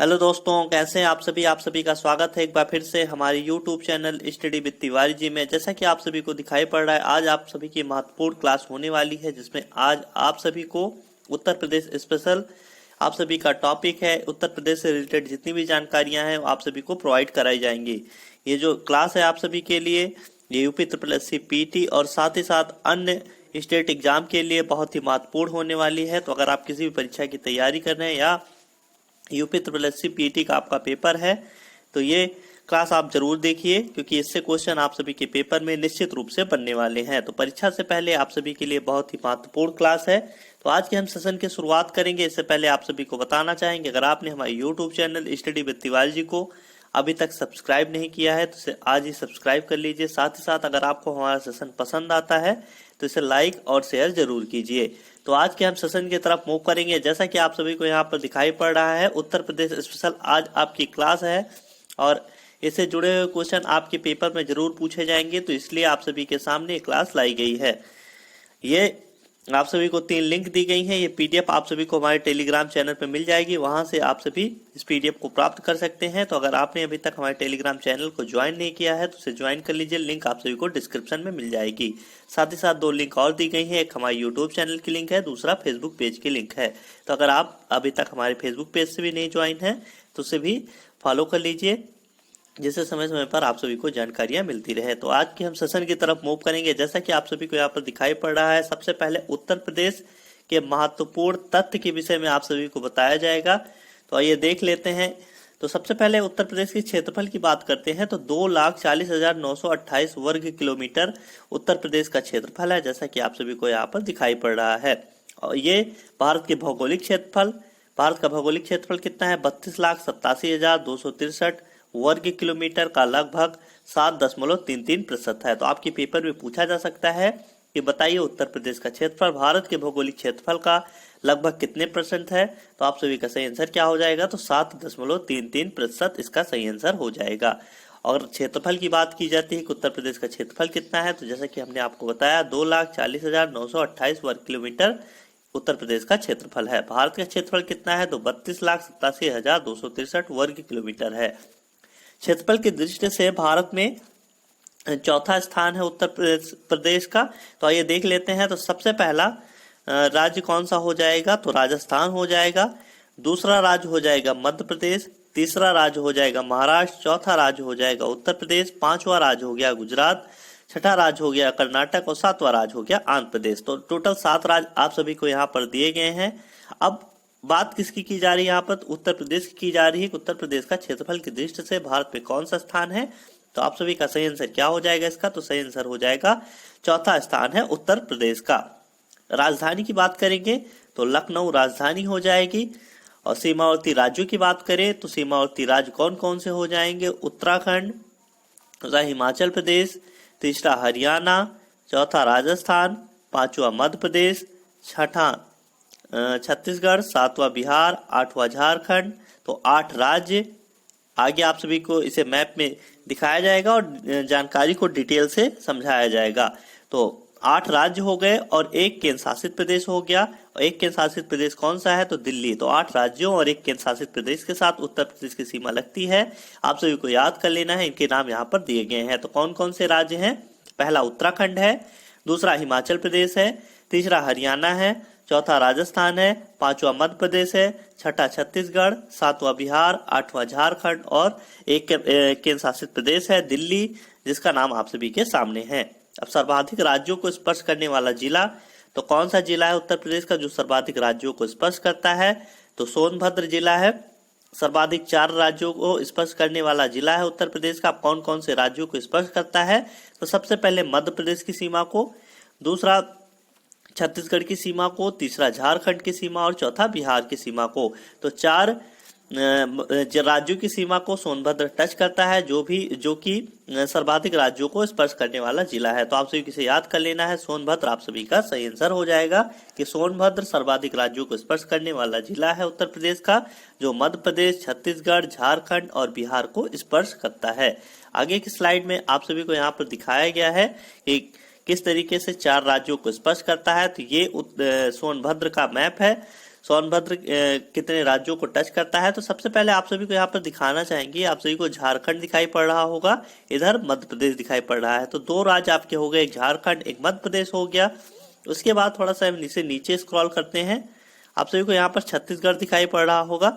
Hello दोस्तों, कैसे हैं आप सभी का स्वागत है एक बार फिर से हमारे YouTube channel study with Tiwari ji में। जैसा कि आप सभी को दिखाई पड़ रहा है, आज आप सभी की महत्वपूर्ण क्लास होने वाली है, जिसमें आज आप सभी को उत्तर प्रदेश स्पेशल आप सभी का टॉपिक है। उत्तर प्रदेश से रिलेटेड जितनी भी जानकारियां हैं आप सभी को प्रोवाइड कराई जाएंगी। ये जो क्लास है आप सभी के लिए ये यूपी SSC पीटी और साथ ही साथ अन्य स्टेट एग्जाम के लिए बहुत ही महत्वपूर्ण होने वाली है। तो अगर आप किसी भी परीक्षा की तैयारी कर रहे हैं या यूपी SSC पीटी का आपका पेपर है तो ये क्लास आप जरूर देखिए, क्योंकि इससे क्वेश्चन आप सभी के पेपर में निश्चित रूप से बनने वाले हैं। तो परीक्षा से पहले आप सभी के लिए बहुत ही महत्वपूर्ण क्लास है। तो आज के हम सेशन की शुरुआत करेंगे। इससे पहले आप सभी को बताना चाहेंगे, अगर आपने हमारे YouTube channel study with Tiwari ji को अभी तक सब्सक्राइब नहीं किया है तो इसे आज ही सब्सक्राइब कर लीजिए। साथ ही साथ अगर आपको हमारा सेशन पसंद आता है तो इसे लाइक और शेयर जरूर कीजिए। तो आज के हम सेशन की तरफ मूव करेंगे। जैसा कि आप सभी को यहाँ पर दिखाई पड़ रहा है, उत्तर प्रदेश स्पेशल आज आपकी क्लास है और इससे जुड़े हुए क्वेश्चन आपके पेपर में जरूर पूछे जाएंगे, तो इसलिए आप सभी के सामने क्लास लाई गई है। ये आप सभी को 3 लिंक दी गई हैं। ये पीडीएफ आप सभी को हमारे टेलीग्राम चैनल पर मिल जाएगी, वहां से आप सभी इस पीडीएफ को प्राप्त कर सकते हैं। तो अगर आपने अभी तक हमारे टेलीग्राम चैनल को ज्वाइन नहीं किया है तो उसे ज्वाइन कर लीजिए, लिंक आप सभी को डिस्क्रिप्शन में मिल जाएगी। साथ ही साथ 2 लिंक और दी गई है, एक हमारे यूट्यूब चैनल की लिंक है, दूसरा फेसबुक पेज की लिंक है। तो अगर आप अभी तक हमारे फेसबुक पेज से भी नहीं ज्वाइन है तो उसे भी फॉलो कर लीजिए, जिससे समय समय पर आप सभी को जानकारियां मिलती रहे। तो आज के हम सेशन की तरफ मूव करेंगे। जैसा कि आप सभी को यहाँ पर दिखाई पड़ रहा है, सबसे पहले उत्तर प्रदेश के महत्वपूर्ण तथ्य के विषय में आप सभी को बताया जाएगा। तो आइए देख लेते हैं। तो सबसे पहले उत्तर प्रदेश के क्षेत्रफल की बात करते हैं तो 2,40,928 वर्ग किलोमीटर उत्तर प्रदेश का क्षेत्रफल है, जैसा कि आप सभी को यहाँ पर दिखाई पड़ रहा है। और ये भारत के भौगोलिक क्षेत्रफल, भारत का भौगोलिक क्षेत्रफल कितना है? 32,87,263 वर्ग किलोमीटर का लगभग 7.33% है। तो आपके पेपर में पूछा जा सकता है कि बताइए उत्तर प्रदेश का क्षेत्रफल भारत के भौगोलिक क्षेत्रफल का लगभग कितने % है? तो आप सभी का सही आंसर क्या हो जाएगा? तो 7.33% इसका सही आंसर हो जाएगा। और क्षेत्रफल की बात की जाती है कि उत्तर प्रदेश का क्षेत्रफल कितना है, तो जैसा कि हमने आपको बताया 2,40,928 वर्ग किलोमीटर उत्तर प्रदेश का क्षेत्रफल है। भारत का क्षेत्रफल कितना है? तो 32,87,263 वर्ग किलोमीटर है। क्षेत्रफल की दृष्टि से भारत में चौथा स्थान है उत्तर प्रदेश का। तो आइए देख लेते हैं। तो सबसे पहला राज्य कौन सा हो जाएगा? तो राजस्थान हो जाएगा। दूसरा राज्य हो जाएगा मध्य प्रदेश। तीसरा राज्य हो जाएगा महाराष्ट्र। चौथा राज्य हो जाएगा उत्तर प्रदेश। 5वां राज्य हो गया गुजरात। 6ठा राज्य हो गया कर्नाटक और 7वां राज्य हो गया आंध्र प्रदेश। तो टोटल 7 राज्य आप सभी को यहाँ पर दिए गए हैं। अब बात किसकी की जा रही है? यहाँ पर उत्तर प्रदेश की जा रही है कि उत्तर प्रदेश का क्षेत्रफल की दृष्टि से भारत में कौन सा स्थान है। तो आप सभी का सही आंसर क्या हो जाएगा इसका? तो सही आंसर हो जाएगा चौथा स्थान है उत्तर प्रदेश का। राजधानी की बात करेंगे तो लखनऊ राजधानी हो जाएगी। और सीमावर्ती राज्यों की बात करें तो सीमावर्ती राज्य कौन कौन से हो जाएंगे? उत्तराखंड, हिमाचल प्रदेश, तीसरा हरियाणा, चौथा राजस्थान, 5वां मध्य प्रदेश, 6ठा छत्तीसगढ़, 7वां बिहार, 8वां झारखंड। तो 8 राज्य आगे आप सभी को इसे मैप में दिखाया जाएगा और जानकारी को डिटेल से समझाया जाएगा। तो 8 राज्य हो गए और एक केंद्र शासित प्रदेश हो गया। और एक केंद्र शासित प्रदेश कौन सा है? तो दिल्ली। तो 8 राज्यों और एक केंद्र शासित प्रदेश के साथ उत्तर प्रदेश की सीमा लगती है। आप सभी को याद कर लेना है, इनके नाम यहाँ पर दिए गए हैं। तो कौन कौन से राज्य हैं? पहला उत्तराखंड है, दूसरा हिमाचल प्रदेश है, तीसरा हरियाणा है, चौथा राजस्थान है, 5वां मध्य प्रदेश है, 6ठा छत्तीसगढ़, 7वां बिहार, 8वां झारखंड और एक केंद्र शासित प्रदेश है दिल्ली, जिसका नाम आप सभी के सामने है। अब सर्वाधिक राज्यों को स्पर्श करने वाला जिला, तो कौन सा जिला है उत्तर प्रदेश का जो सर्वाधिक राज्यों को स्पर्श करता है? तो सोनभद्र जिला है। सर्वाधिक 4 राज्यों को स्पर्श करने वाला जिला है उत्तर प्रदेश का। कौन कौन से राज्यों को स्पर्श करता है? तो सबसे पहले मध्य प्रदेश की सीमा को, दूसरा छत्तीसगढ़ की सीमा को, तीसरा झारखंड की सीमा और चौथा बिहार की सीमा को। तो 4 राज्यों की सीमा को सोनभद्र टच करता है, जो कि सर्वाधिक राज्यों को स्पर्श करने वाला जिला है। तो आप सभी इसे याद कर लेना है, सोनभद्र आप सभी का सही आंसर हो जाएगा कि सोनभद्र सर्वाधिक राज्यों को स्पर्श करने वाला जिला है उत्तर प्रदेश का, जो मध्य प्रदेश, छत्तीसगढ़, झारखंड और बिहार को स्पर्श करता है। आगे की स्लाइड में आप सभी को यहाँ पर दिखाया गया है कि किस तरीके से 4 राज्यों को स्पर्श करता है। तो ये सोनभद्र का मैप है। सोनभद्र कितने राज्यों को टच करता है? तो सबसे पहले आप सभी को यहाँ पर दिखाना चाहेंगे, आप सभी को झारखंड दिखाई पड़ रहा होगा, इधर मध्य प्रदेश दिखाई पड़ रहा है। तो दो राज्य आपके हो गए, एक झारखंड एक मध्य प्रदेश हो गया। उसके बाद थोड़ा सा नीचे नीचे स्क्रॉल करते हैं, आप सभी को यहाँ पर छत्तीसगढ़ दिखाई पड़ रहा होगा,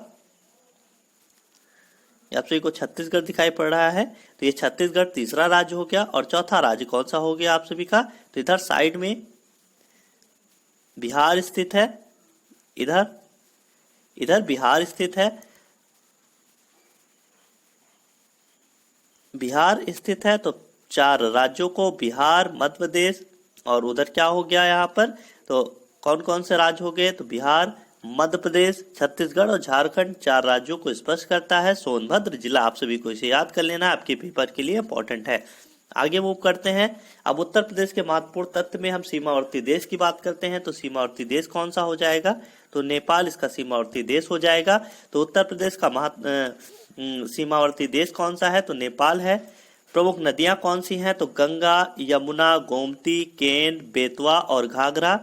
आप सभी को छत्तीसगढ़ दिखाई पड़ रहा है। तो ये छत्तीसगढ़ तीसरा राज्य हो गया। और चौथा राज्य कौन सा हो गया आप सभी का? तो इधर साइड में बिहार स्थित है, इधर बिहार स्थित है, बिहार स्थित है। तो चार राज्यों को बिहार, मध्य प्रदेश और उधर क्या हो गया यहाँ पर? तो कौन कौन से राज्य हो गए? तो बिहार, मध्य प्रदेश, छत्तीसगढ़ और झारखंड, चार राज्यों को स्पष्ट करता है सोनभद्र जिला। आप सभी को इसे याद कर लेना है, आपके पेपर के लिए इंपॉर्टेंट है। आगे मूव करते हैं। अब उत्तर प्रदेश के महत्वपूर्ण तत्व में हम सीमावर्ती देश की बात करते हैं। तो सीमावर्ती देश कौन सा हो जाएगा? तो नेपाल इसका सीमावर्ती देश हो जाएगा। तो उत्तर प्रदेश का सीमावर्ती देश कौन सा है? तो नेपाल है। प्रमुख नदियां कौन सी हैं? तो गंगा, यमुना, गोमती, केन, बेतवा और घाघरा,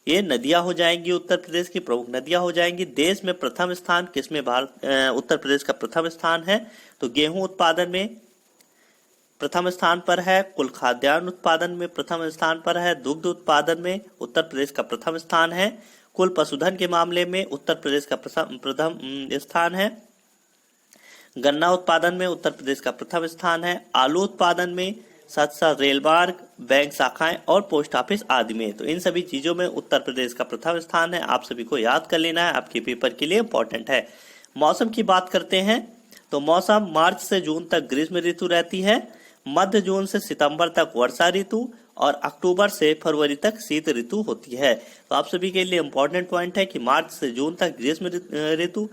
ये नदियां हो जाएंगी, उत्तर प्रदेश की प्रमुख नदियां हो जाएंगी। देश में प्रथम स्थान किसमें उत्तर प्रदेश का प्रथम स्थान है? तो गेहूं उत्पादन में प्रथम स्थान पर है, कुल खाद्यान्न उत्पादन में प्रथम स्थान पर है, दुग्ध उत्पादन में उत्तर प्रदेश का प्रथम स्थान है, कुल पशुधन के मामले में उत्तर प्रदेश का प्रथम स्थान है, गन्ना उत्पादन में उत्तर प्रदेश का प्रथम स्थान है, आलू उत्पादन में, साथ साथ रेल मार्ग, बैंक शाखाएं और पोस्ट ऑफिस आदि में। तो इन सभी चीजों में उत्तर प्रदेश का प्रथम स्थान है, आप सभी को याद कर लेना है, आपके पेपर के लिए इंपॉर्टेंट है। मौसम की बात करते हैं तो मौसम मार्च से जून तक ग्रीष्म ऋतु रहती है, मध्य जून से सितंबर तक वर्षा ऋतु और अक्टूबर से फरवरी तक शीत ऋतु होती है। तो आप सभी के लिए इंपॉर्टेंट पॉइंट है कि मार्च से जून तक ग्रीष्म ऋतु,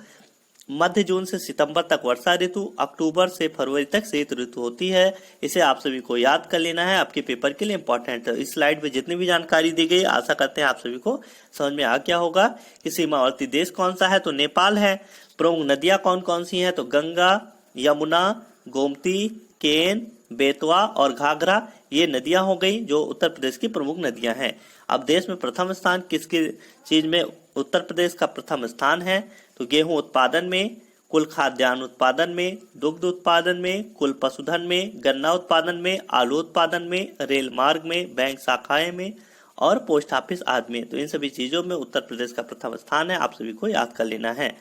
मध्य जून से सितंबर तक वर्षा ऋतु, अक्टूबर से फरवरी तक शीत ऋतु होती है। इसे आप सभी को याद कर लेना है, आपके पेपर के लिए इंपॉर्टेंट है। इस स्लाइड में जितनी भी जानकारी दी गई, आशा करते हैं आप सभी को समझ में आ गया होगा कि सीमावर्ती देश कौन सा है? तो नेपाल है। प्रमुख नदियां कौन कौन सी हैं? तो गंगा, यमुना, गोमती, केन, बेतवा और घाघरा, ये नदियां हो गई जो उत्तर प्रदेश की प्रमुख नदियां हैं। अब देश में प्रथम स्थान किसकी चीज में उत्तर प्रदेश का प्रथम स्थान है? तो गेहूं उत्पादन में, कुल खाद्यान्न उत्पादन में, दुग्ध उत्पादन में, कुल पशुधन में, गन्ना उत्पादन में, आलू उत्पादन में, रेल मार्ग में, बैंक शाखाएं में और पोस्ट ऑफिस आदि में। तो इन सभी चीजों में उत्तर प्रदेश का प्रथम स्थान है, आप सभी को याद कर लेना है।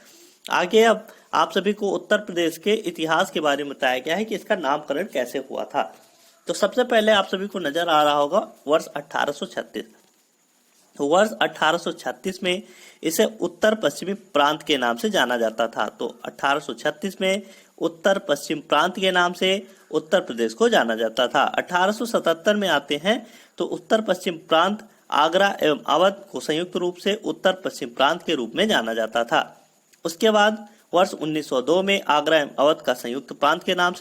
आगे अब आप सभी को उत्तर प्रदेश के इतिहास के बारे में बताया गया है कि इसका नामकरण कैसे हुआ था। तो सबसे पहले आप सभी को नजर आ रहा होगा वर्ष 1836। तो वर्ष 1836 में इसे उत्तर पश्चिमी प्रांत के नाम से जाना जाता था। तो 1836 में उत्तर पश्चिम प्रांत के नाम से उत्तर प्रदेश को जाना जाता था। 1877 में आते हैं तो उत्तर पश्चिम प्रांत आगरा एवं अवध को संयुक्त रूप से उत्तर पश्चिम प्रांत के रूप में जाना जाता था। उसके बाद वर्ष 1902 में आगरा एवं अवध का संयुक्त प्रांत के नाम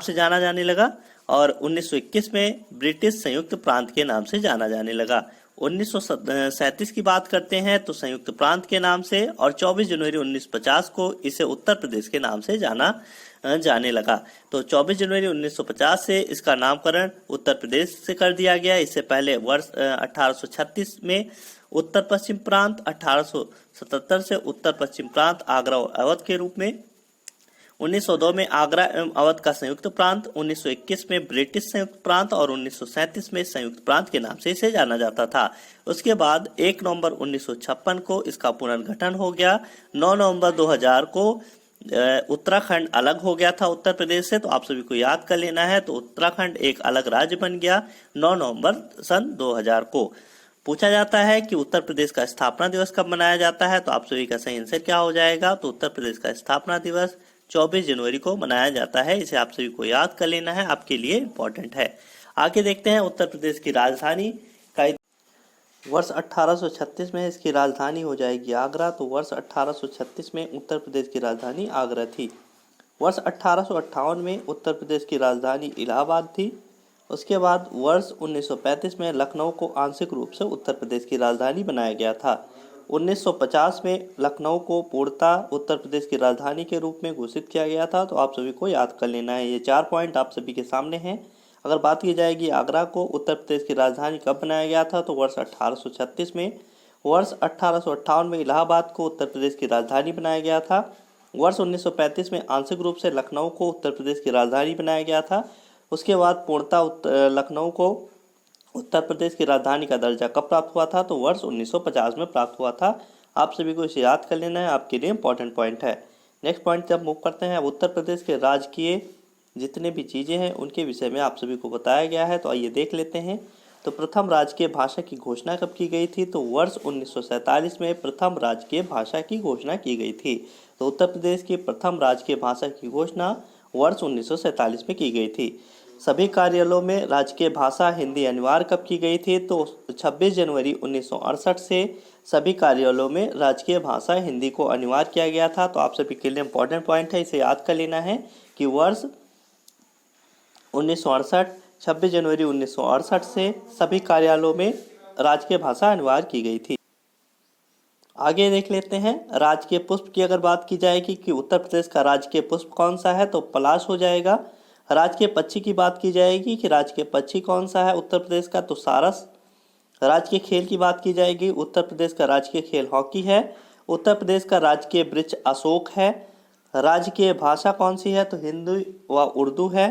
से जाना जाने लगा और 1921 में ब्रिटिश संयुक्त प्रांत के नाम से जाना जाने लगा। 1937 की बात करते हैं तो संयुक्त प्रांत के नाम से, और 24 जनवरी 1950 को इसे उत्तर प्रदेश के नाम से जाने लगा। तो 24 जनवरी 1950 से इसका नामकरण उत्तर प्रदेश से कर दिया गया। इससे पहले वर्ष 1836 में उत्तर पश्चिम प्रांत, 1877 से उत्तर पश्चिम प्रांत आगरा और अवध के रूप में, 1902 में आगरा एवं अवध का संयुक्त प्रांत, 1921 में ब्रिटिश संयुक्त प्रांत और 1937 में संयुक्त प्रांत के नाम से इसे जाना जाता था। उसके बाद 1 नवंबर 1956 को इसका पुनर्गठन हो गया। 9 नवंबर 2000 को उत्तराखंड अलग हो गया था उत्तर प्रदेश से, तो आप सभी को याद कर लेना है। तो उत्तराखंड एक अलग राज्य बन गया 9 नवंबर सन 2000 को। पूछा जाता है कि उत्तर प्रदेश का स्थापना दिवस कब मनाया जाता है, तो आप सभी का सही आंसर क्या हो जाएगा? तो उत्तर प्रदेश का स्थापना दिवस 24 जनवरी को मनाया जाता है। इसे आप सभी को याद कर लेना है, आपके लिए इंपॉर्टेंट है। आगे देखते हैं उत्तर प्रदेश की राजधानी का। वर्ष 1836 में इसकी राजधानी हो जाएगी आगरा। तो वर्ष 1836 में उत्तर प्रदेश की राजधानी आगरा थी। वर्ष 1858 में उत्तर प्रदेश की राजधानी इलाहाबाद थी। उसके बाद वर्ष 1935 में लखनऊ को आंशिक रूप से उत्तर प्रदेश की राजधानी बनाया गया था। 1950 में लखनऊ को पूर्णतः उत्तर प्रदेश की राजधानी के रूप में घोषित किया गया था। तो आप सभी को याद कर लेना है, ये 4 पॉइंट आप सभी के सामने हैं। अगर बात की जाएगी आगरा को उत्तर प्रदेश की राजधानी कब बनाया गया था, तो वर्ष 1836 में। वर्ष 1858 में इलाहाबाद को उत्तर प्रदेश की राजधानी बनाया गया था। वर्ष 1935 में आंशिक रूप से लखनऊ को उत्तर प्रदेश की राजधानी बनाया गया था। उसके बाद पूर्णतः लखनऊ को उत्तर प्रदेश की राजधानी का दर्जा कब प्राप्त हुआ था? तो वर्ष 1950 में प्राप्त हुआ था। आप सभी को इसे याद कर लेना है, आपके लिए इंपॉर्टेंट पॉइंट है। नेक्स्ट पॉइंट जब मूव करते हैं, उत्तर प्रदेश के राजकीय जितने भी चीज़ें हैं उनके विषय में आप सभी को बताया गया है, तो आइए देख लेते हैं। तो प्रथम राजकीय भाषा की घोषणा कब की गई थी? तो वर्ष 1947 में प्रथम राजकीय भाषा की घोषणा की गई थी। तो उत्तर प्रदेश की प्रथम राजकीय भाषा की घोषणा वर्ष 1947 में की गई थी। सभी कार्यालयों में राजकीय भाषा हिंदी अनिवार्य कब की गई थी? तो 26 जनवरी 1968 से सभी कार्यालयों में राजकीय भाषा हिंदी को अनिवार्य किया गया था। तो आप सभी के लिए इंपॉर्टेंट पॉइंट है, इसे याद कर लेना है कि वर्ष 1968 26 जनवरी 1968 से सभी कार्यालयों में राजकीय भाषा अनिवार्य की गई थी। आगे देख लेते हैं, राजकीय पुष्प की अगर बात की जाएगी कि उत्तर प्रदेश का राजकीय पुष्प कौन सा है, तो पलाश हो जाएगा। राजकीय पक्षी की बात की जाएगी कि राजकीय पक्षी कौन सा है उत्तर प्रदेश का, तो सारस। राजकीय खेल की बात की जाएगी, उत्तर प्रदेश का राजकीय खेल हॉकी है। उत्तर प्रदेश का राजकीय वृक्ष अशोक है। राजकीय भाषा कौन सी है, तो हिंदी व उर्दू है।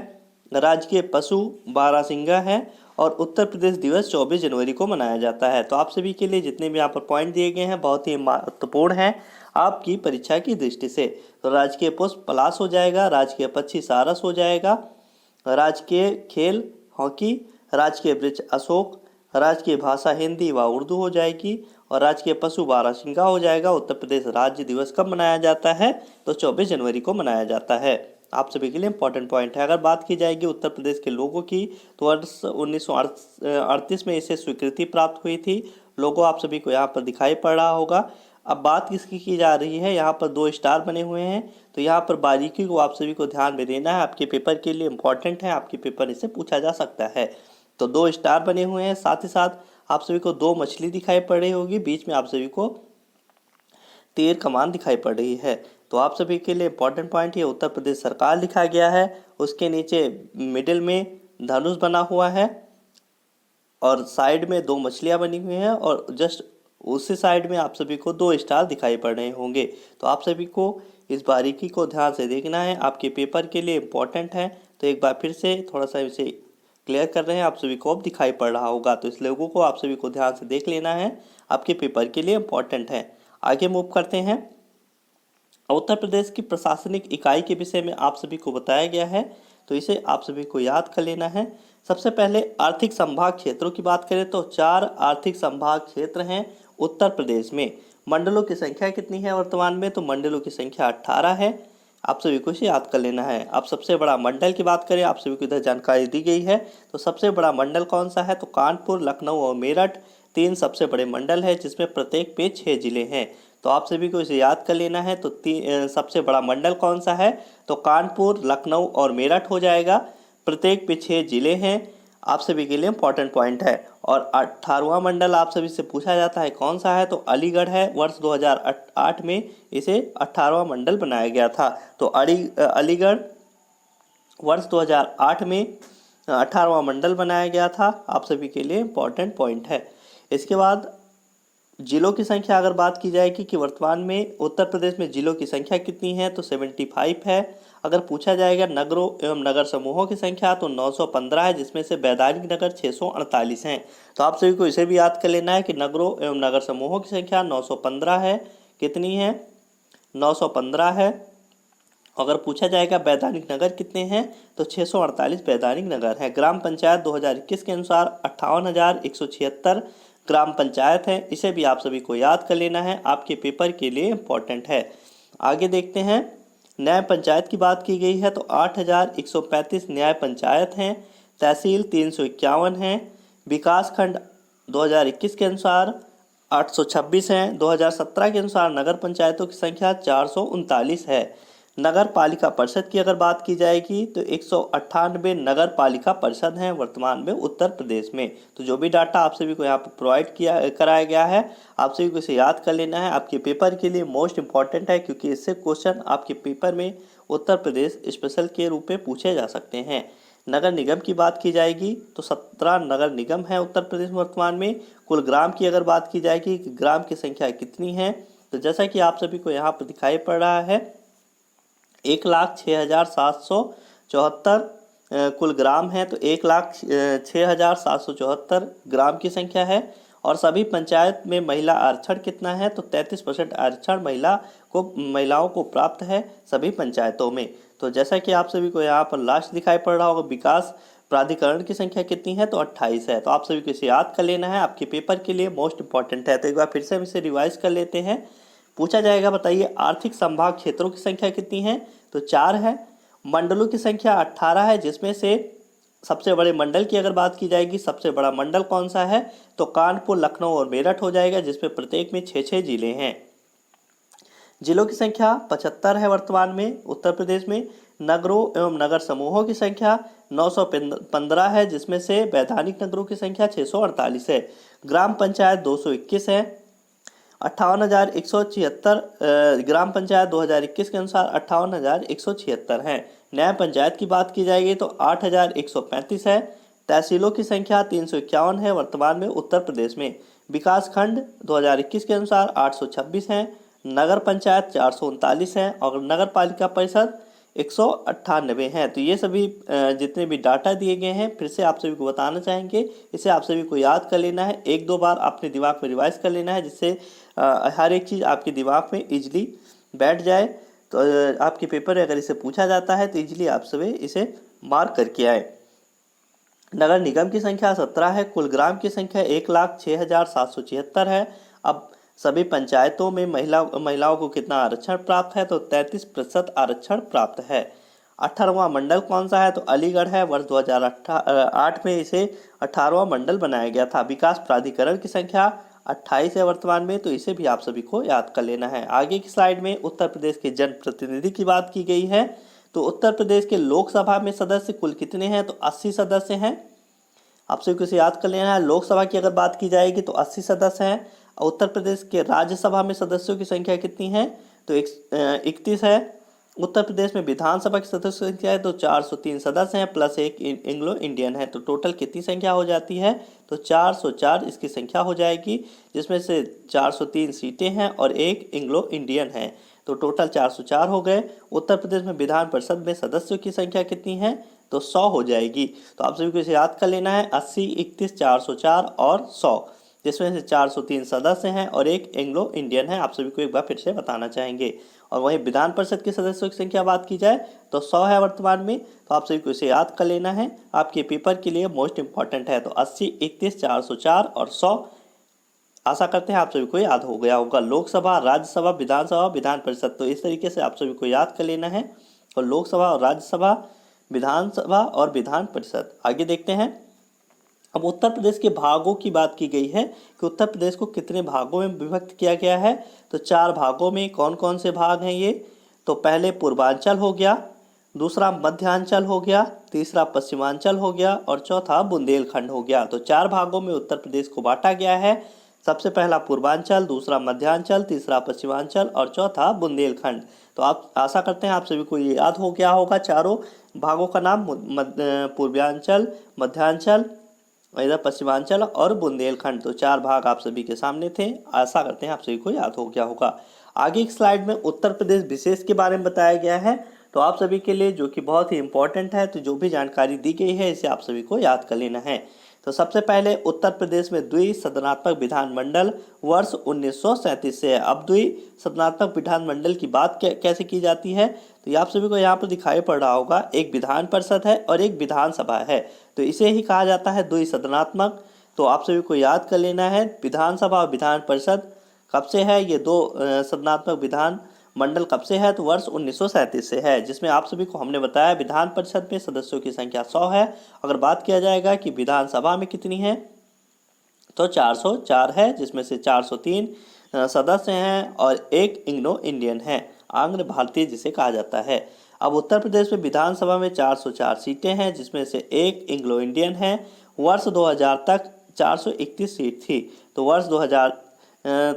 राजकीय पशु बारहसिंगा है और उत्तर प्रदेश दिवस 24 जनवरी को मनाया जाता है। तो आप सभी के लिए जितने भी यहाँ पर पॉइंट दिए गए हैं बहुत ही महत्वपूर्ण हैं आपकी परीक्षा की दृष्टि से। तो राजकीय पुष्प पलाश हो जाएगा, राजकीय पक्षी सारस हो जाएगा, राजकीय खेल हॉकी, राजकीय वृक्ष अशोक, राजकीय भाषा हिंदी व उर्दू हो जाएगी और राजकीय पशु बारहसिंगा हो जाएगा। उत्तर प्रदेश राज्य दिवस कब मनाया जाता है? तो 24 जनवरी को मनाया जाता है। आप सभी के लिए इंपॉर्टेंट पॉइंट है। अगर बात की जाएगी उत्तर प्रदेश के लोगों की, तो वर्ष 1938 में इसे स्वीकृति प्राप्त हुई थी। लोगो आप सभी को यहाँ पर दिखाई पड़ रहा होगा। अब बात किसकी की जा रही है, यहाँ पर 2 स्टार बने हुए हैं, तो यहाँ पर बारीकी को आप सभी को ध्यान में देना है, आपके पेपर के लिए इंपॉर्टेंट है, आपके पेपर इससे पूछा जा सकता है। तो 2 स्टार बने हुए हैं, साथ ही साथ आप सभी को 2 मछली दिखाई पड़ रही होगी, बीच में आप सभी को तीर कमान दिखाई पड़ रही है। तो आप सभी के लिए इंपॉर्टेंट पॉइंट ये उत्तर प्रदेश सरकार लिखा गया है, उसके नीचे मिडिल में धनुष बना हुआ है और साइड में 2 मछलियां बनी हुई हैं और जस्ट उसी साइड में आप सभी को 2 स्टार दिखाई पड़ रहे होंगे। तो आप सभी को इस बारीकी को ध्यान से देखना है, आपके पेपर के लिए इम्पोर्टेंट है। तो एक बार फिर से थोड़ा सा इसे क्लियर कर रहे हैं, आप सभी को अब दिखाई पड़ रहा होगा, तो इस लोगों को आप सभी को ध्यान से देख लेना है, आपके पेपर के लिए इम्पोर्टेंट है। आगे मूव करते हैं, उत्तर प्रदेश की प्रशासनिक इकाई के विषय में आप सभी को बताया गया है, तो इसे आप सभी को याद कर लेना है। सबसे पहले आर्थिक संभाग क्षेत्रों की बात करें तो 4 आर्थिक संभाग क्षेत्र हैं उत्तर प्रदेश में। मंडलों की संख्या कितनी है वर्तमान में, तो मंडलों की संख्या 18 है। आप सभी को इसे याद कर लेना है। अब सबसे बड़ा मंडल की बात करें, आप सभी को इधर जानकारी दी गई है, तो सबसे बड़ा मंडल कौन सा है, तो कानपुर, लखनऊ और मेरठ 3 सबसे बड़े मंडल है, जिसमें प्रत्येक पे 6 जिले हैं। तो आप सभी को इसे याद कर लेना है। तो सबसे बड़ा मंडल कौन सा है, तो कानपुर, लखनऊ और मेरठ हो जाएगा, प्रत्येक पे 6 जिले हैं। आप सभी के लिए इंपॉर्टेंट पॉइंट है। और 18वां मंडल आप सभी से पूछा जाता है कौन सा है, तो अलीगढ़ है। वर्ष 2008 में इसे 18वां मंडल बनाया गया था। तो अलीगढ़ वर्ष 2008 में 18वां मंडल बनाया गया था, आप सभी के लिए इंपॉर्टेंट पॉइंट है। इसके बाद जिलों की संख्या अगर बात की जाएगी कि वर्तमान में उत्तर प्रदेश में जिलों की संख्या कितनी है, तो 75 है। अगर पूछा जाएगा नगरों एवं नगर समूहों की संख्या, तो 915 है, जिसमें से वैधानिक नगर 648 हैं। तो आप सभी को इसे भी याद कर लेना है कि नगरों एवं नगर समूहों की संख्या 915 है। कितनी है, 915 है। अगर पूछा जाएगा वैधानिक नगर कितने हैं, तो 648 वैधानिक नगर हैं। ग्राम पंचायत 2021 के अनुसार 58,176 ग्राम पंचायत है। इसे भी आप सभी को याद कर लेना है, आपके पेपर के लिए इम्पोर्टेंट है। आगे देखते हैं, न्याय पंचायत की बात की गई है, तो 8,135 न्याय पंचायत हैं। तहसील 351 हैं। विकास खंड 2021 के अनुसार 826 हैं। 2017 के अनुसार नगर पंचायतों की संख्या 439 है। नगर पालिका परिषद की अगर बात की जाएगी तो 198 नगर पालिका परिषद हैं वर्तमान में उत्तर प्रदेश में। तो जो भी डाटा आप सभी को यहाँ पर प्रोवाइड कराया गया है, आप सभी को इसे याद कर लेना है, आपके पेपर के लिए मोस्ट इंपॉर्टेंट है, क्योंकि इससे क्वेश्चन आपके पेपर में उत्तर प्रदेश स्पेशल के रूप में पूछे जा सकते हैं। नगर निगम की बात की जाएगी तो 17 नगर निगम है उत्तर प्रदेश में वर्तमान में। कुल ग्राम की अगर बात की जाएगी कि ग्राम की संख्या कितनी है, तो जैसा कि आप सभी को यहाँ पर दिखाई पड़ रहा है 1,06,774 कुल ग्राम है। तो 1,06,774 ग्राम की संख्या है। और सभी पंचायत में महिला आरक्षण कितना है, तो 33% आरक्षण महिलाओं को प्राप्त है सभी पंचायतों में। तो जैसा कि आप सभी को यहाँ पर लास्ट दिखाई पड़ रहा होगा, विकास प्राधिकरण की संख्या कितनी है, तो 28 है। तो आप सभी को इसे याद कर लेना है, आपके पेपर के लिए मोस्ट इंपॉर्टेंट है। तो एक बार फिर से हम इसे रिवाइज कर लेते हैं। पूछा जाएगा, बताइए आर्थिक संभाग क्षेत्रों की संख्या कितनी है, तो 4 है। मंडलों की संख्या 18 है, जिसमें से सबसे बड़े मंडल की अगर बात की जाएगी, सबसे बड़ा मंडल कौन सा है, तो कानपुर, लखनऊ और मेरठ हो जाएगा, जिसमें प्रत्येक में 6-6 जिले हैं। जिलों की संख्या 75 है वर्तमान में उत्तर प्रदेश में। नगरों एवं नगर समूहों की संख्या 915 है, जिसमें से वैधानिक नगरों की संख्या 648 है। ग्राम पंचायत 221 है। 58,176 ग्राम पंचायत 2021 के अनुसार 58,176 हैं। न्याय पंचायत की बात की जाएगी तो 8,135 है। तहसीलों की संख्या 351 है वर्तमान में उत्तर प्रदेश में। विकास खंड 2021 के अनुसार 826 हैं। नगर पंचायत 439 है और नगर पालिका परिषद 198 हैं। तो ये सभी जितने भी डाटा दिए गए हैं फिर से आप सभी को बताना चाहेंगे, इसे आप सभी को याद कर लेना है, 1-2 बार अपने दिमाग में रिवाइज कर लेना है, जिससे हर एक चीज़ आपके दिमाग में इजीली बैठ जाए। तो आपके पेपर में अगर इसे पूछा जाता है तो इजीली आप सभी इसे मार्क करके आए। नगर निगम की संख्या 17 है। कुल ग्राम की संख्या 1,06,776 है। अब सभी पंचायतों में महिलाओं को कितना आरक्षण प्राप्त है, तो 33% आरक्षण प्राप्त है। 18वां मंडल कौन सा है, तो अलीगढ़ है। वर्ष 2008 में इसे 18वां मंडल बनाया गया था। विकास प्राधिकरण की संख्या 28 है वर्तमान में, तो इसे भी आप सभी को याद कर लेना है। आगे की स्लाइड में उत्तर प्रदेश के जनप्रतिनिधि की बात की गई है। तो उत्तर प्रदेश के लोकसभा में सदस्य कुल कितने हैं, तो 80 सदस्य हैं। आप सभी को इसे याद कर लेना है। लोकसभा की अगर बात की जाएगी तो 80 सदस्य हैं। उत्तर प्रदेश के राज्यसभा में सदस्यों की संख्या कितनी है, तो 31 है। उत्तर प्रदेश में विधानसभा के सदस्यों की संख्या है तो 403 सदस्य हैं प्लस एक एंग्लो इंडियन है। तो टोटल कितनी संख्या हो जाती है, तो 404 इसकी संख्या हो जाएगी, जिसमें से 403 सीटें हैं और एक एंग्लो इंडियन है। तो टोटल 404 हो गए। उत्तर प्रदेश में विधान परिषद में सदस्यों की संख्या कितनी है, तो 100 हो जाएगी। तो आप सभी को इसे याद कर लेना है, 80, 31, 404 और 100, जिसमें से 403 सदस्य हैं और एक एंग्लो इंडियन है। आप सभी को एक बार फिर से बताना चाहेंगे। और वहीं विधान परिषद के सदस्यों की संख्या बात की जाए तो 100 है वर्तमान में। तो आप सभी को इसे याद कर लेना है, आपके पेपर के लिए मोस्ट इंपॉर्टेंट है। तो 80, 31, 404 और 100 आशा करते हैं आप सभी को याद हो गया होगा। लोकसभा, राज्यसभा, विधानसभा, विधान परिषद, तो इस तरीके से आप सभी को याद कर लेना है। और लोकसभा और राज्यसभा, विधानसभा और विधान परिषद। आगे देखते हैं। अब उत्तर प्रदेश के भागों की बात की गई है कि उत्तर प्रदेश को कितने भागों में विभक्त किया गया है, तो 4 भागों में। कौन कौन से भाग हैं ये, तो पहले पूर्वांचल हो गया, दूसरा मध्यांचल हो गया, तीसरा पश्चिमांचल हो गया और चौथा बुंदेलखंड हो गया। तो 4 भागों में उत्तर प्रदेश को बांटा गया है। सबसे पहला पूर्वांचल, दूसरा मध्यांचल, तीसरा पश्चिमांचल और चौथा बुंदेलखंड। तो आप आशा करते हैं आप सभी को ये याद हो गया होगा चारों भागों का नाम, पूर्वांचल, मध्यांचल, इधर पश्चिमांचल और बुंदेलखंड। तो 4 भाग आप सभी के सामने थे। आशा करते हैं आप सभी को याद हो गया होगा। आगे एक स्लाइड में उत्तर प्रदेश विशेष के बारे में बताया गया है, तो आप सभी के लिए जो कि बहुत ही इंपॉर्टेंट है। तो जो भी जानकारी दी गई है इसे आप सभी को याद कर लेना है। तो सबसे पहले उत्तर प्रदेश में द्विसदनात्मक विधानमंडल वर्ष 1937 से है। अब द्विसदनात्मक विधानमंडल की बात कैसे की जाती है, तो ये आप सभी को यहाँ पर दिखाई पड़ रहा होगा। एक विधान परिषद है और एक विधानसभा है, तो इसे ही कहा जाता है द्विसदनात्मक। तो आप सभी को याद कर लेना है, विधानसभा और विधान परिषद कब से है, ये 2 सदनात्मक विधान मंडल कब से है, तो वर्ष 1937 से है। जिसमें आप सभी को हमने बताया विधान परिषद में सदस्यों की संख्या 100 है। अगर बात किया जाएगा कि विधानसभा में कितनी है, तो 404 है, जिसमें से 403 सदस्य हैं और एक इंग्लो इंडियन है, आंग्ल भारतीय जिसे कहा जाता है। अब उत्तर प्रदेश में विधानसभा में 404 सीटें हैं, जिसमें से एक इंग्लो इंडियन है। वर्ष 2000 तक 431 सीट थी। तो वर्ष 2000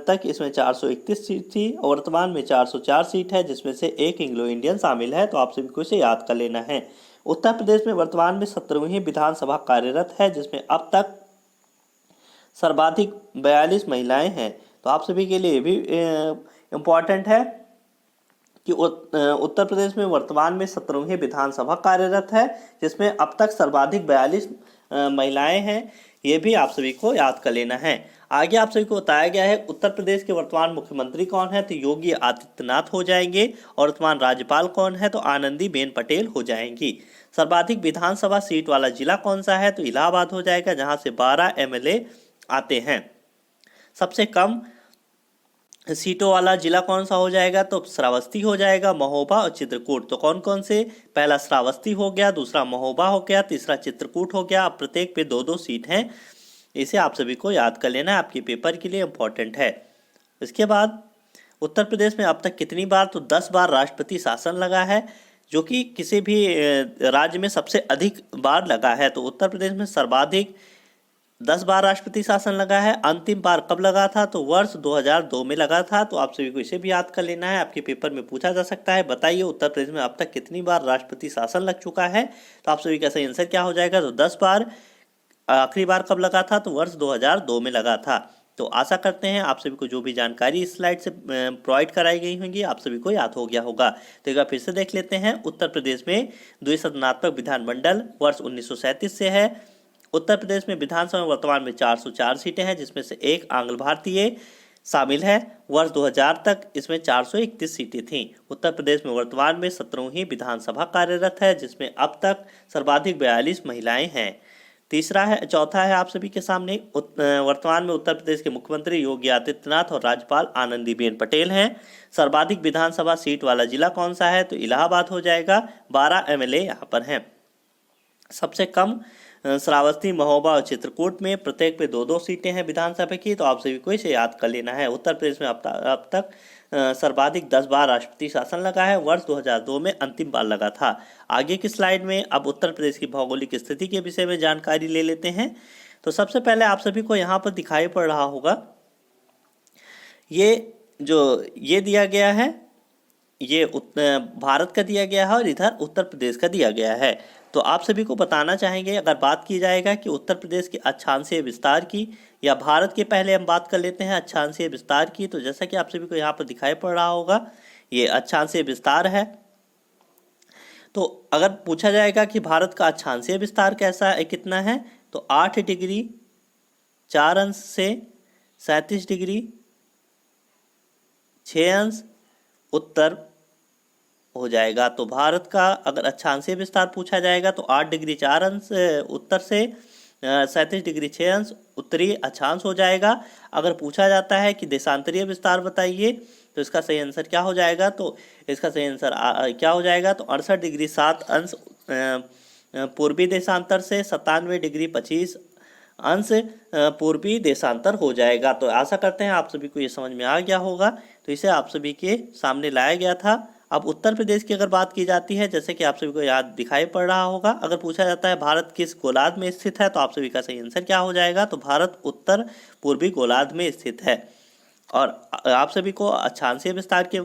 तक इसमें 431 सीट थी और वर्तमान में 404 सीट है, जिसमें से एक इंग्लो इंडियन शामिल है। तो आप सभी को इसे याद कर लेना है। उत्तर प्रदेश में वर्तमान में 17वीं विधानसभा कार्यरत है, जिसमें अब तक सर्वाधिक 42 महिलाएं हैं। तो आप सभी के लिए ये भी इम्पॉर्टेंट है कि उत्तर प्रदेश में वर्तमान में 17वीं विधानसभा कार्यरत है, जिसमें अब तक सर्वाधिक 42 महिलाएं हैं। ये भी आप सभी को याद कर लेना है। आगे आप सभी को बताया गया है उत्तर प्रदेश के वर्तमान मुख्यमंत्री कौन है, तो योगी आदित्यनाथ हो जाएंगे। और वर्तमान राज्यपाल कौन है, तो आनंदीबेन पटेल हो जाएंगी। सर्वाधिक विधानसभा सीट वाला जिला कौन सा है, तो इलाहाबाद हो जाएगा, जहां से 12 एमएलए आते हैं। सबसे कम सीटों वाला जिला कौन सा हो जाएगा, तो श्रावस्ती हो जाएगा, महोबा और चित्रकूट। तो कौन कौन से, पहला श्रावस्ती हो गया, दूसरा महोबा हो गया, तीसरा चित्रकूट हो गया। अब प्रत्येक पे 2-2 सीट हैं। इसे आप सभी को याद कर लेना है, आपके पेपर के लिए इम्पोर्टेंट है। इसके बाद उत्तर प्रदेश में अब तक कितनी बार, तो 10 बार राष्ट्रपति शासन लगा है, जो कि किसी भी राज्य में सबसे अधिक बार लगा है। तो उत्तर प्रदेश में सर्वाधिक 10 बार राष्ट्रपति शासन लगा है। अंतिम बार कब लगा था, तो वर्ष 2002 में लगा था। तो आप सभी को इसे भी याद कर लेना है, आपके पेपर में पूछा जा सकता है। बताइए उत्तर प्रदेश में अब तक कितनी बार राष्ट्रपति शासन लग चुका है। तो आप सभी का सही आंसर क्या हो जाएगा, तो 10 बार। आखिरी बार कब लगा था, तो वर्ष 2002 में लगा था। तो आशा करते हैं आप सभी को जो भी जानकारी इस स्लाइड से प्रोवाइड कराई गई होंगी आप सभी को याद हो गया होगा। तो एक बार फिर से देख लेते हैं। उत्तर प्रदेश में द्विसदनात्मक विधानमंडल वर्ष 1937 से है। उत्तर प्रदेश में विधानसभा में वर्तमान में 404 सीटें हैं, जिसमें से एक आंग्ल भारतीय शामिल है। वर्ष 2000 तक इसमें 431 सीटें थीं। उत्तर प्रदेश में वर्तमान में 17वीं विधानसभा कार्यरत है, जिसमें अब तक सर्वाधिक 42 महिलाएं हैं। चौथा है आप सभी के सामने, वर्तमान में उत्तर प्रदेश के मुख्यमंत्री योगी आदित्यनाथ और राज्यपाल आनंदीबेन पटेल हैं। सर्वाधिक विधानसभा सीट वाला जिला कौन सा है, तो इलाहाबाद हो जाएगा, 12 एमएलए यहाँ पर हैं। सबसे कम श्रावस्ती, महोबा और चित्रकूट में प्रत्येक पे 2-2 सीटें हैं विधानसभा की। तो आप सभी को इसे याद कर लेना है। उत्तर प्रदेश में अब तक सर्वाधिक 10 बार राष्ट्रपति शासन लगा है। वर्ष 2002 में अंतिम बार लगा था। आगे की स्लाइड में अब उत्तर प्रदेश की भौगोलिक स्थिति के विषय में जानकारी ले लेते हैं। तो सबसे पहले आप सभी को यहाँ पर दिखाई पड़ रहा होगा, ये दिया गया है, ये भारत का दिया गया है और इधर उत्तर प्रदेश का दिया गया है। तो आप सभी को बताना चाहेंगे, अगर बात की जाएगा कि उत्तर प्रदेश के अक्षांशीय विस्तार की या भारत के, पहले हम बात कर लेते हैं अक्षांशीय विस्तार की। तो जैसा कि आप सभी को यहाँ पर दिखाई पड़ रहा होगा, ये अक्षांशीय विस्तार है। तो अगर पूछा जाएगा कि भारत का अक्षांशीय विस्तार कैसा है, कितना है, तो 8 डिग्री 4 अंश से 37 डिग्री 6 अंश उत्तर हो जाएगा। तो भारत का अगर अक्षांशीय विस्तार पूछा जाएगा तो 8 डिग्री 4 अंश उत्तर से 37 डिग्री 6 अंश उत्तरी अक्षांश हो जाएगा। अगर पूछा जाता है कि देशांतरीय विस्तार बताइए, तो इसका सही आंसर क्या हो जाएगा, तो इसका सही आंसर क्या हो जाएगा, तो 68 डिग्री 7 अंश पूर्वी देशांतर से 97 डिग्री 25 अंश पूर्वी देशांतर हो जाएगा। तो आशा करते हैं आप सभी को ये समझ में आ गया होगा। तो इसे आप सभी के सामने लाया गया था। अब उत्तर प्रदेश की अगर बात की जाती है, जैसे कि आप सभी को याद दिखाई पड़ रहा होगा, अगर पूछा जाता है भारत किस गोलार्ध में स्थित है, तो आप सभी का सही आंसर क्या हो जाएगा, तो भारत उत्तर पूर्वी गोलार्ध में स्थित है। और आप सभी को अक्षांशीय विस्तार के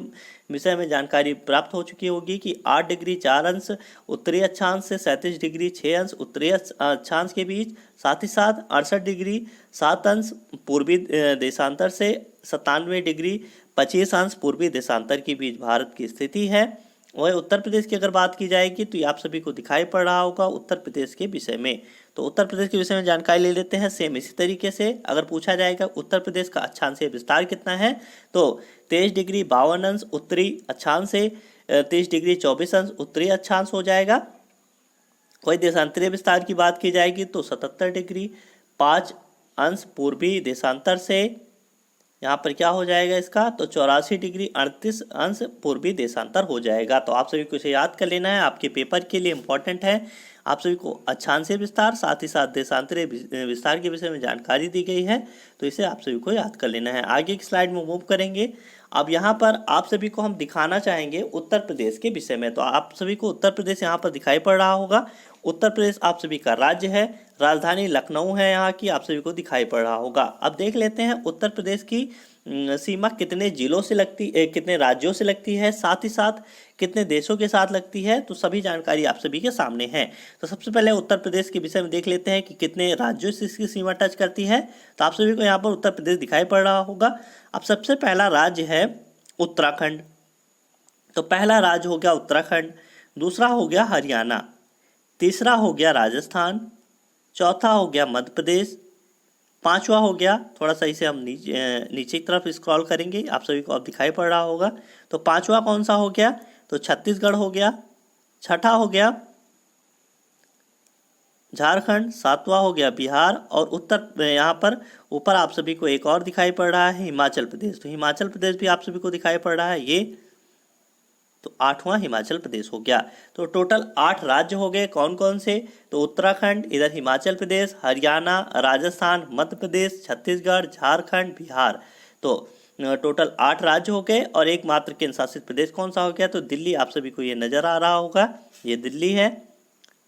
विषय में जानकारी प्राप्त हो चुकी होगी कि 8 डिग्री 4 अंश उत्तरी अक्षांश से 37 डिग्री 6 अंश उत्तरी अक्षांश के बीच, साथ ही साथ 68 डिग्री 7 अंश पूर्वी देशांतर से 97 डिग्री 25 अंश पूर्वी देशांतर के बीच भारत की स्थिति है। वह उत्तर प्रदेश की अगर बात की जाएगी तो ये आप सभी को दिखाई पड़ रहा होगा उत्तर प्रदेश के विषय में। तो उत्तर प्रदेश के विषय में जानकारी ले लेते हैं। सेम इसी तरीके से अगर पूछा जाएगा उत्तर प्रदेश का अक्षांशीय विस्तार कितना है, तो 23 डिग्री 52 अंश उत्तरी अक्षांश से 30 डिग्री 24 अंश उत्तरी अक्षांश हो जाएगा। वही देशांतरीय विस्तार की बात की जाएगी तो 77 डिग्री 5 अंश पूर्वी देशांतर से यहाँ पर क्या हो जाएगा इसका, तो 84 डिग्री 38 अंश पूर्वी देशांतर हो जाएगा। तो आप सभी को इसे याद कर लेना है, आपके पेपर के लिए इम्पोर्टेंट है। आप सभी को अक्षांशीय विस्तार साथ ही साथ देशांतरीय विस्तार के विषय में जानकारी दी गई है, तो इसे आप सभी को याद कर लेना है। आगे की स्लाइड में मूव करेंगे। अब यहाँ पर आप सभी को हम दिखाना चाहेंगे उत्तर प्रदेश के विषय में। तो आप सभी को उत्तर प्रदेश यहाँ पर दिखाई पड़ रहा होगा। उत्तर प्रदेश आप सभी का राज्य है, राजधानी लखनऊ है यहाँ की, आप सभी को दिखाई पड़ रहा होगा। अब देख लेते हैं उत्तर प्रदेश की सीमा कितने जिलों से कितने राज्यों से लगती है, साथ ही साथ कितने देशों के साथ लगती है, तो सभी जानकारी आप सभी के सामने है। तो सबसे पहले उत्तर प्रदेश के विषय में देख लेते हैं कि कितने राज्यों से इसकी सीमा टच करती है। तो आप सभी को यहाँ पर उत्तर प्रदेश दिखाई पड़ रहा होगा। अब सबसे पहला राज्य है उत्तराखंड। तो पहला राज्य हो गया उत्तराखंड, दूसरा हो गया हरियाणा, तीसरा हो गया राजस्थान, चौथा हो गया मध्य प्रदेश, पांचवा हो गया, थोड़ा सा इसे हम नीचे की तरफ स्क्रॉल करेंगे, आप सभी को अब दिखाई पड़ रहा होगा। तो पांचवा कौन सा हो गया, तो छत्तीसगढ़ हो गया, छठा हो गया झारखंड, सातवां हो गया बिहार, और उत्तर यहाँ पर ऊपर आप सभी को एक और दिखाई पड़ रहा है हिमाचल प्रदेश। तो हिमाचल प्रदेश भी आप सभी को दिखाई पड़ रहा है ये, तो आठवां हिमाचल प्रदेश हो गया। तो टोटल 8 राज्य हो गए। कौन कौन से, तो उत्तराखंड, इधर हिमाचल प्रदेश, हरियाणा, राजस्थान, मध्य प्रदेश, छत्तीसगढ़, झारखंड, बिहार। तो टोटल 8 राज्य हो गए। और एकमात्र केंद्र शासित प्रदेश कौन सा हो गया, तो दिल्ली। आप सभी को ये नजर आ रहा होगा, ये दिल्ली है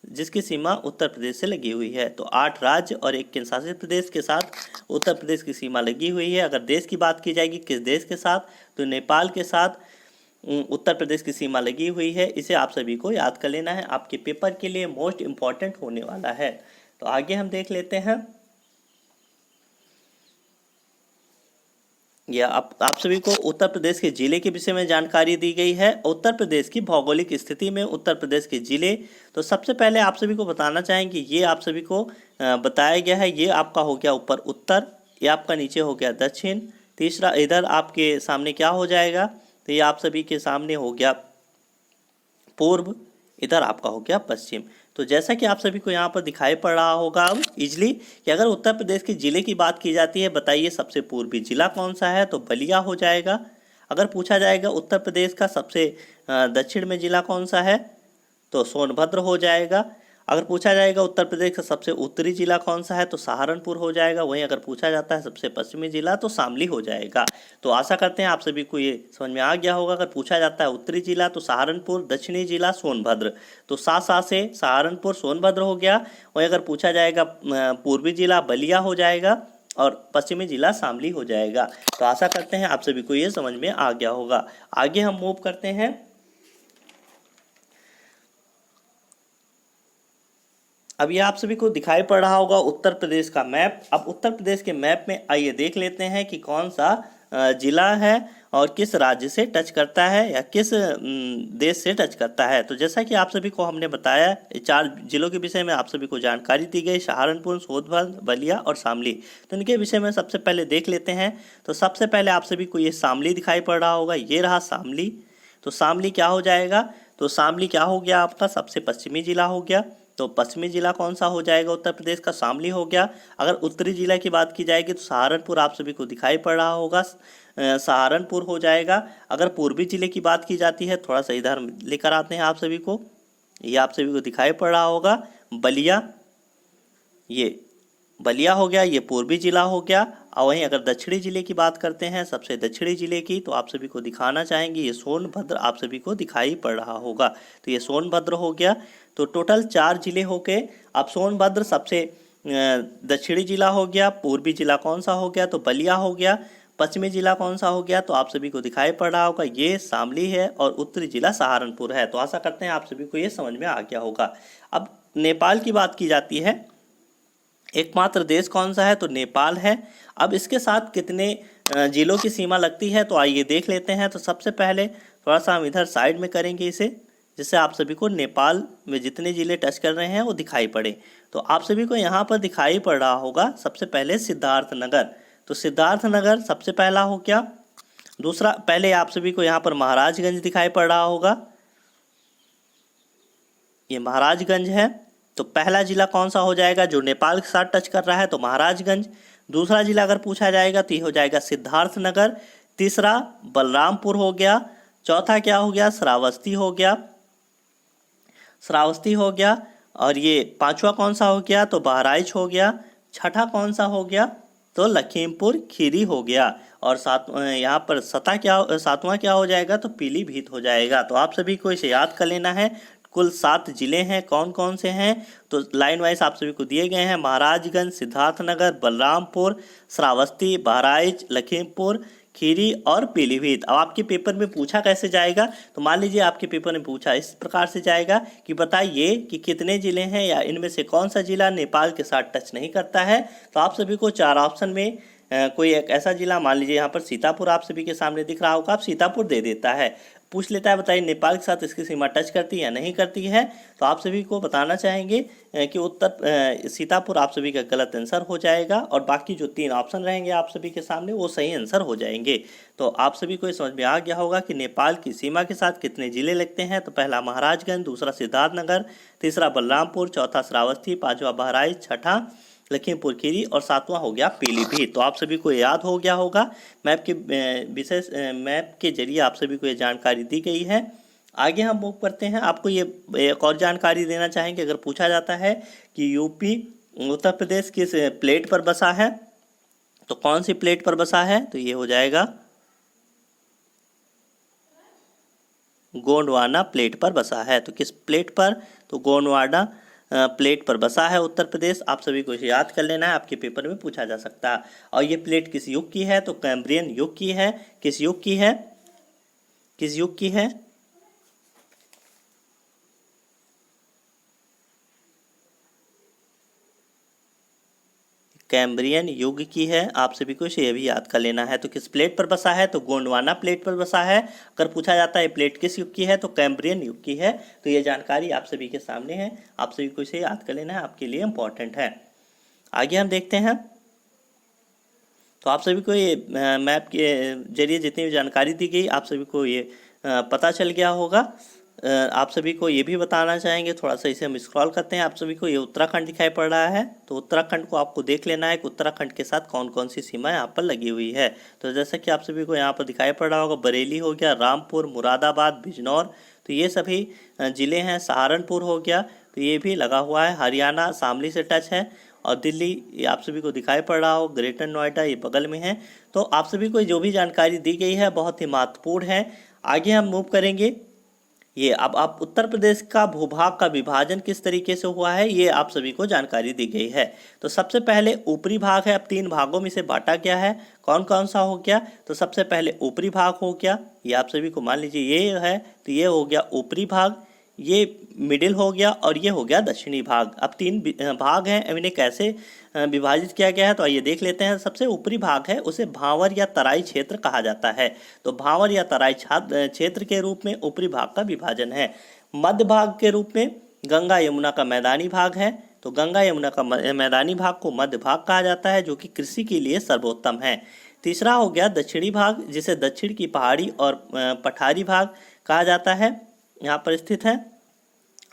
जिसकी सीमा उत्तर प्रदेश से लगी हुई है। तो 8 राज्य और एक केंद्र शासित प्रदेश के साथ उत्तर प्रदेश की सीमा लगी हुई है। अगर देश की बात की जाएगी किस देश के साथ, तो नेपाल के साथ उत्तर प्रदेश की सीमा लगी हुई है। इसे आप सभी को याद कर लेना है, आपके पेपर के लिए मोस्ट इम्पॉर्टेंट होने वाला है। तो आगे हम देख लेते हैं। यह आप सभी को उत्तर प्रदेश के जिले के विषय में जानकारी दी गई है। उत्तर प्रदेश की भौगोलिक स्थिति में उत्तर प्रदेश के जिले, तो सबसे पहले आप सभी को बताना चाहेंगे, ये आप सभी को बताया गया है। ये आपका हो गया ऊपर उत्तर, ये आपका नीचे हो गया दक्षिण, तीसरा इधर आपके सामने क्या हो जाएगा, तो ये आप सभी के सामने हो गया पूर्व, इधर आपका हो गया पश्चिम। तो जैसा कि आप सभी को यहाँ पर दिखाई पड़ रहा होगा अब इजली कि अगर उत्तर प्रदेश के जिले की बात की जाती है, बताइए सबसे पूर्वी जिला कौन सा है, तो बलिया हो जाएगा। अगर पूछा जाएगा उत्तर प्रदेश का सबसे दक्षिण में जिला कौन सा है, तो सोनभद्र हो जाएगा। अगर पूछा जाएगा उत्तर प्रदेश का सबसे उत्तरी जिला कौन सा है, तो सहारनपुर हो जाएगा। वहीं अगर पूछा जाता है सबसे पश्चिमी जिला, तो शामली हो जाएगा। तो आशा करते हैं आप सभी को ये समझ में आ गया होगा। अगर पूछा जाता है उत्तरी जिला तो सहारनपुर, दक्षिणी जिला सोनभद्र, तो सा से सहारनपुर सोनभद्र हो गया। वहीं अगर पूछा जाएगा पूर्वी जिला बलिया हो जाएगा और पश्चिमी जिला शामली हो जाएगा। तो आशा करते हैं आप सभी को ये समझ में आ गया होगा। आगे हम मूव करते हैं। अब ये आप सभी को दिखाई पड़ रहा होगा उत्तर प्रदेश का मैप। अब उत्तर प्रदेश के मैप में आइए देख लेते हैं कि कौन सा जिला है और किस राज्य से टच करता है या किस देश से टच करता है। तो जैसा कि आप सभी को हमने बताया, 4 जिलों के विषय में आप सभी को जानकारी दी गई, सहारनपुर, सोनभद्र, बलिया और शामली। तो इनके विषय में सबसे पहले देख लेते हैं। तो सबसे पहले आप सभी को ये शामली दिखाई पड़ रहा होगा, ये रहा शामली। तो शामली क्या हो जाएगा, तो शामली क्या हो गया आपका सबसे पश्चिमी जिला हो गया। तो पश्चिमी जिला कौन सा हो जाएगा उत्तर प्रदेश का, शामली हो गया। अगर उत्तरी जिला की बात की जाएगी तो सहारनपुर आप सभी को दिखाई पड़ रहा होगा, सहारनपुर हो जाएगा। अगर पूर्वी जिले की बात की जाती है, थोड़ा सा इधर लेकर आते हैं आप सभी को, ये आप सभी को दिखाई पड़ रहा होगा बलिया, ये बलिया हो गया, ये पूर्वी जिला हो गया। और वहीं अगर दक्षिणी जिले की बात करते हैं, सबसे दक्षिणी जिले की, तो आप सभी को दिखाना चाहेंगे ये सोनभद्र आप सभी को दिखाई पड़ रहा होगा। तो ये सोनभद्र हो गया। तो टोटल 4 जिले हो गए। अब सोनभद्र सबसे दक्षिणी जिला हो गया, पूर्वी जिला कौन सा हो गया, तो बलिया हो गया। पश्चिमी जिला कौन सा हो गया, तो आप सभी को दिखाई पड़ रहा होगा ये शामली है, और उत्तरी जिला सहारनपुर है। तो आशा करते हैं आप सभी को ये समझ में आ गया होगा। अब नेपाल की बात की जाती है, एकमात्र देश कौन सा है, तो नेपाल है। अब इसके साथ कितने जिलों की सीमा लगती है, तो आइए देख लेते हैं। तो सबसे पहले थोड़ा सा हम इधर साइड में करेंगे इसे, जिससे आप सभी को नेपाल में जितने जिले टच कर रहे हैं वो दिखाई पड़े। तो आप सभी को यहाँ पर दिखाई पड़ रहा होगा सबसे पहले सिद्धार्थनगर। तो सिद्धार्थनगर सबसे पहला हो गया। दूसरा, पहले आप सभी को यहाँ पर महाराजगंज दिखाई पड़ रहा होगा, ये महाराजगंज है। तो पहला जिला कौन सा हो जाएगा जो नेपाल के साथ टच कर रहा है, तो महाराजगंज। दूसरा जिला अगर पूछा जाएगा तो ये हो जाएगा सिद्धार्थनगर। तीसरा बलरामपुर हो गया। चौथा क्या हो गया, श्रावस्ती हो गया, श्रावस्ती हो गया। और ये पांचवा कौन सा हो गया, तो बहराइच हो गया। छठा कौन सा हो गया, तो लखीमपुर खीरी हो गया। और यहाँ पर सातवां क्या हो जाएगा, तो पीलीभीत हो जाएगा। तो आप सभी को इसे याद कर लेना है। कुल 7 जिले हैं, कौन कौन से हैं, तो लाइन वाइज आप सभी को दिए गए हैं। महाराजगंज, सिद्धार्थनगर, बलरामपुर, श्रावस्ती, बहराइच, लखीमपुर खीरी और पीलीभीत। अब आपके पेपर में पूछा कैसे जाएगा, तो मान लीजिए आपके पेपर में पूछा इस प्रकार से जाएगा कि बताइए कि कितने जिले हैं या इनमें से कौन सा जिला नेपाल के साथ टच नहीं करता है। तो आप सभी को 4 ऑप्शन में कोई एक ऐसा जिला, मान लीजिए यहाँ पर सीतापुर आप सभी के सामने दिख रहा होगा, आप सीतापुर दे देता है, पूछ लेता है बताइए नेपाल के साथ इसकी सीमा टच करती है या नहीं करती है। तो आप सभी को बताना चाहेंगे कि उत्तर सीतापुर आप सभी का गलत आंसर हो जाएगा और बाकी जो 3 ऑप्शन रहेंगे आप सभी के सामने वो सही आंसर हो जाएंगे। तो आप सभी को ये समझ में आ गया होगा कि नेपाल की सीमा के साथ कितने जिले लगते हैं। तो पहला महाराजगंज, दूसरा सिद्धार्थनगर, तीसरा बलरामपुर, चौथा श्रावस्ती, पांचवा बहराइच, छठा लखीमपुर खीरी और 7वां हो गया पीलीभीत। तो आप सभी को याद हो गया होगा, मैप के जरिए आप सभी को ये जानकारी दी गई है। आगे हम मूव करते हैं, आपको ये एक और जानकारी देना चाहेंगे। अगर पूछा जाता है कि यूपी उत्तर प्रदेश किस प्लेट पर बसा है, तो कौन सी प्लेट पर बसा है, तो ये हो जाएगा गोंडवाना प्लेट पर बसा है। तो किस प्लेट पर, तो गोंडवाना प्लेट पर बसा है उत्तर प्रदेश। आप सभी को इसे याद कर लेना है, आपके पेपर में पूछा जा सकता है। और ये प्लेट किस युग की है, तो कैम्ब्रियन युग की है। किस युग की है, किस युग की है, कैम्ब्रियन युग की है। आप सभी को इसे भी याद कर लेना है। तो किस प्लेट पर बसा है, तो गोंडवाना प्लेट पर बसा है। अगर पूछा जाता है प्लेट किस युग की है, तो कैम्ब्रियन युग की है। तो ये जानकारी आप सभी के सामने है, आप सभी को इसे याद कर लेना है, आपके लिए इम्पोर्टेंट है। आगे हम देखते हैं, तो आप सभी को ये मैप के जरिए जितनी भी जानकारी दी गई आप सभी को ये पता चल गया होगा। आप सभी को ये भी बताना चाहेंगे, थोड़ा सा इसे हम स्क्रॉल करते हैं, आप सभी को ये उत्तराखंड दिखाई पड़ रहा है। तो उत्तराखंड को आपको देख लेना है कि उत्तराखंड के साथ कौन कौन सी सीमा यहाँ पर लगी हुई है। तो जैसा कि आप सभी को यहाँ पर दिखाई पड़ रहा होगा, बरेली हो गया, रामपुर, मुरादाबाद, बिजनौर, तो ये सभी ज़िले हैं। सहारनपुर हो गया, तो ये भी लगा हुआ है। हरियाणा शामली से टच है। और दिल्ली ये आप सभी को दिखाई पड़ रहा हो, ग्रेटर नोएडा ये बगल में है। तो आप सभी को जो भी जानकारी दी गई है बहुत ही महत्वपूर्ण है। आगे हम मूव करेंगे, ये अब आप उत्तर प्रदेश का भूभाग का विभाजन किस तरीके से हुआ है ये आप सभी को जानकारी दी गई है। तो सबसे पहले ऊपरी भाग है, अब 3 भागों में से बांटा गया है। कौन कौन सा हो गया, तो सबसे पहले ऊपरी भाग हो गया, ये आप सभी को मान लीजिए ये है, तो ये हो गया ऊपरी भाग, ये मिडिल हो गया और ये हो गया दक्षिणी भाग। अब 3 भाग हैं, अब इन्हें कैसे विभाजित किया गया है तो आइए देख लेते हैं। सबसे ऊपरी भाग है उसे भांवर या तराई क्षेत्र कहा जाता है। तो भांवर या तराई क्षेत्र के रूप में ऊपरी भाग का विभाजन है। मध्य भाग के रूप में गंगा यमुना का मैदानी भाग है। तो गंगा यमुना का मैदानी भाग को मध्य भाग कहा जाता है, जो कि कृषि के लिए सर्वोत्तम है। तीसरा हो गया दक्षिणी भाग, जिसे दक्षिण की पहाड़ी और पठारी भाग कहा जाता है, यहाँ पर स्थित है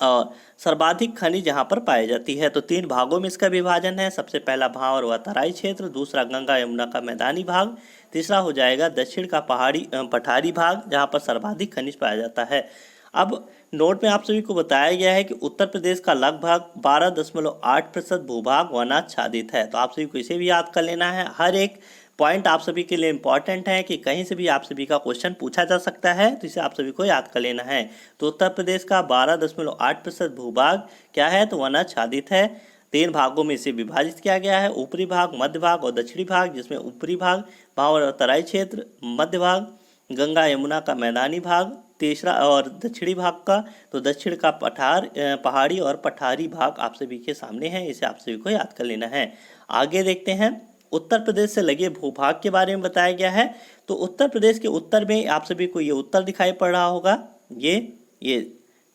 और सर्वाधिक खनिज यहाँ पर पाई जाती है। तो 3 भागों में इसका विभाजन है। सबसे पहला भांवर व तराई क्षेत्र, दूसरा गंगा यमुना का मैदानी भाग, तीसरा हो जाएगा दक्षिण का पठारी भाग, जहाँ पर सर्वाधिक खनिज पाया जाता है। अब नोट में आप सभी को बताया गया है कि उत्तर प्रदेश का लगभग 12.8% भूभाग वनाच्छादित है। तो आप सभी को इसे भी याद कर लेना है। हर एक पॉइंट आप सभी के लिए इम्पॉर्टेंट है कि कहीं से भी आप सभी का क्वेश्चन पूछा जा सकता है, तो इसे आप सभी को याद कर लेना है। तो उत्तर प्रदेश का 12.8% भूभाग क्या है, तो वनाच्छादित है। 3 भागों में इसे विभाजित किया गया है, ऊपरी भाग, मध्य भाग और दक्षिणी भाग, जिसमें ऊपरी भाग भांवर और तराई क्षेत्र, मध्य भाग गंगा यमुना का मैदानी भाग, तीसरा और दक्षिणी भाग का तो दक्षिण का पहाड़ी और पठारी भाग आप सभी के सामने है, इसे आप सभी को याद कर लेना है। आगे देखते हैं, उत्तर प्रदेश से लगे भूभाग के बारे में बताया गया है। तो उत्तर प्रदेश के उत्तर में आप सभी को ये उत्तर दिखाई पड़ रहा होगा, ये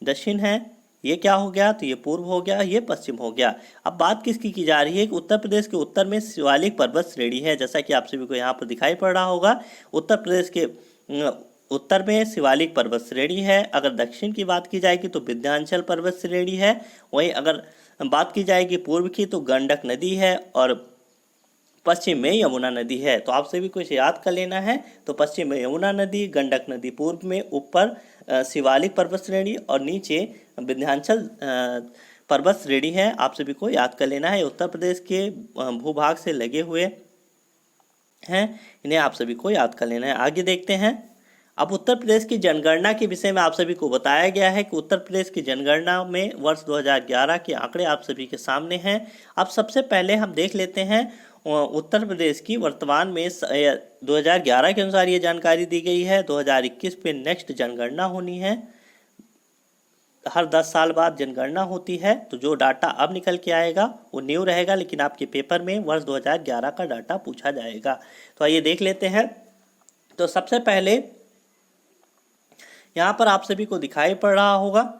दक्षिण है, ये क्या हो गया, तो ये पूर्व हो गया, ये पश्चिम हो गया। अब बात किसकी की जा रही है कि उत्तर प्रदेश के उत्तर में शिवालिक पर्वत श्रेणी है, जैसा कि आप सभी को यहाँ पर दिखाई पड़ रहा होगा। उत्तर प्रदेश के उत्तर में शिवालिक पर्वत श्रेणी है। अगर दक्षिण की बात की जाएगी तो विंध्याचल पर्वत श्रेणी है। वहीं अगर बात की जाएगी पूर्व की तो गंडक नदी है और पश्चिम में यमुना नदी है। तो आप सभी को इसे याद कर लेना है। तो पश्चिम में यमुना नदी, गंडक नदी पूर्व में, ऊपर शिवालिक पर्वत श्रेणी और नीचे विंध्याचल पर्वत श्रेणी है। आप सभी को याद कर लेना है। उत्तर प्रदेश के भूभाग से लगे हुए हैं, इन्हें आप सभी को याद कर लेना है। आगे देखते हैं, अब उत्तर प्रदेश की जनगणना के विषय में आप सभी को बताया गया है कि उत्तर प्रदेश की जनगणना में वर्ष 2011 के आंकड़े आप सभी के सामने हैं। अब सबसे पहले हम देख लेते हैं उत्तर प्रदेश की वर्तमान में 2011 के अनुसार ये जानकारी दी गई है। 2021 पे नेक्स्ट जनगणना होनी है, हर 10 साल बाद जनगणना होती है। तो जो डाटा अब निकल के आएगा वो न्यू रहेगा, लेकिन आपके पेपर में वर्ष 2011 का डाटा पूछा जाएगा। तो आइए देख लेते हैं। तो सबसे पहले यहाँ पर आप सभी को दिखाई पड़ रहा होगा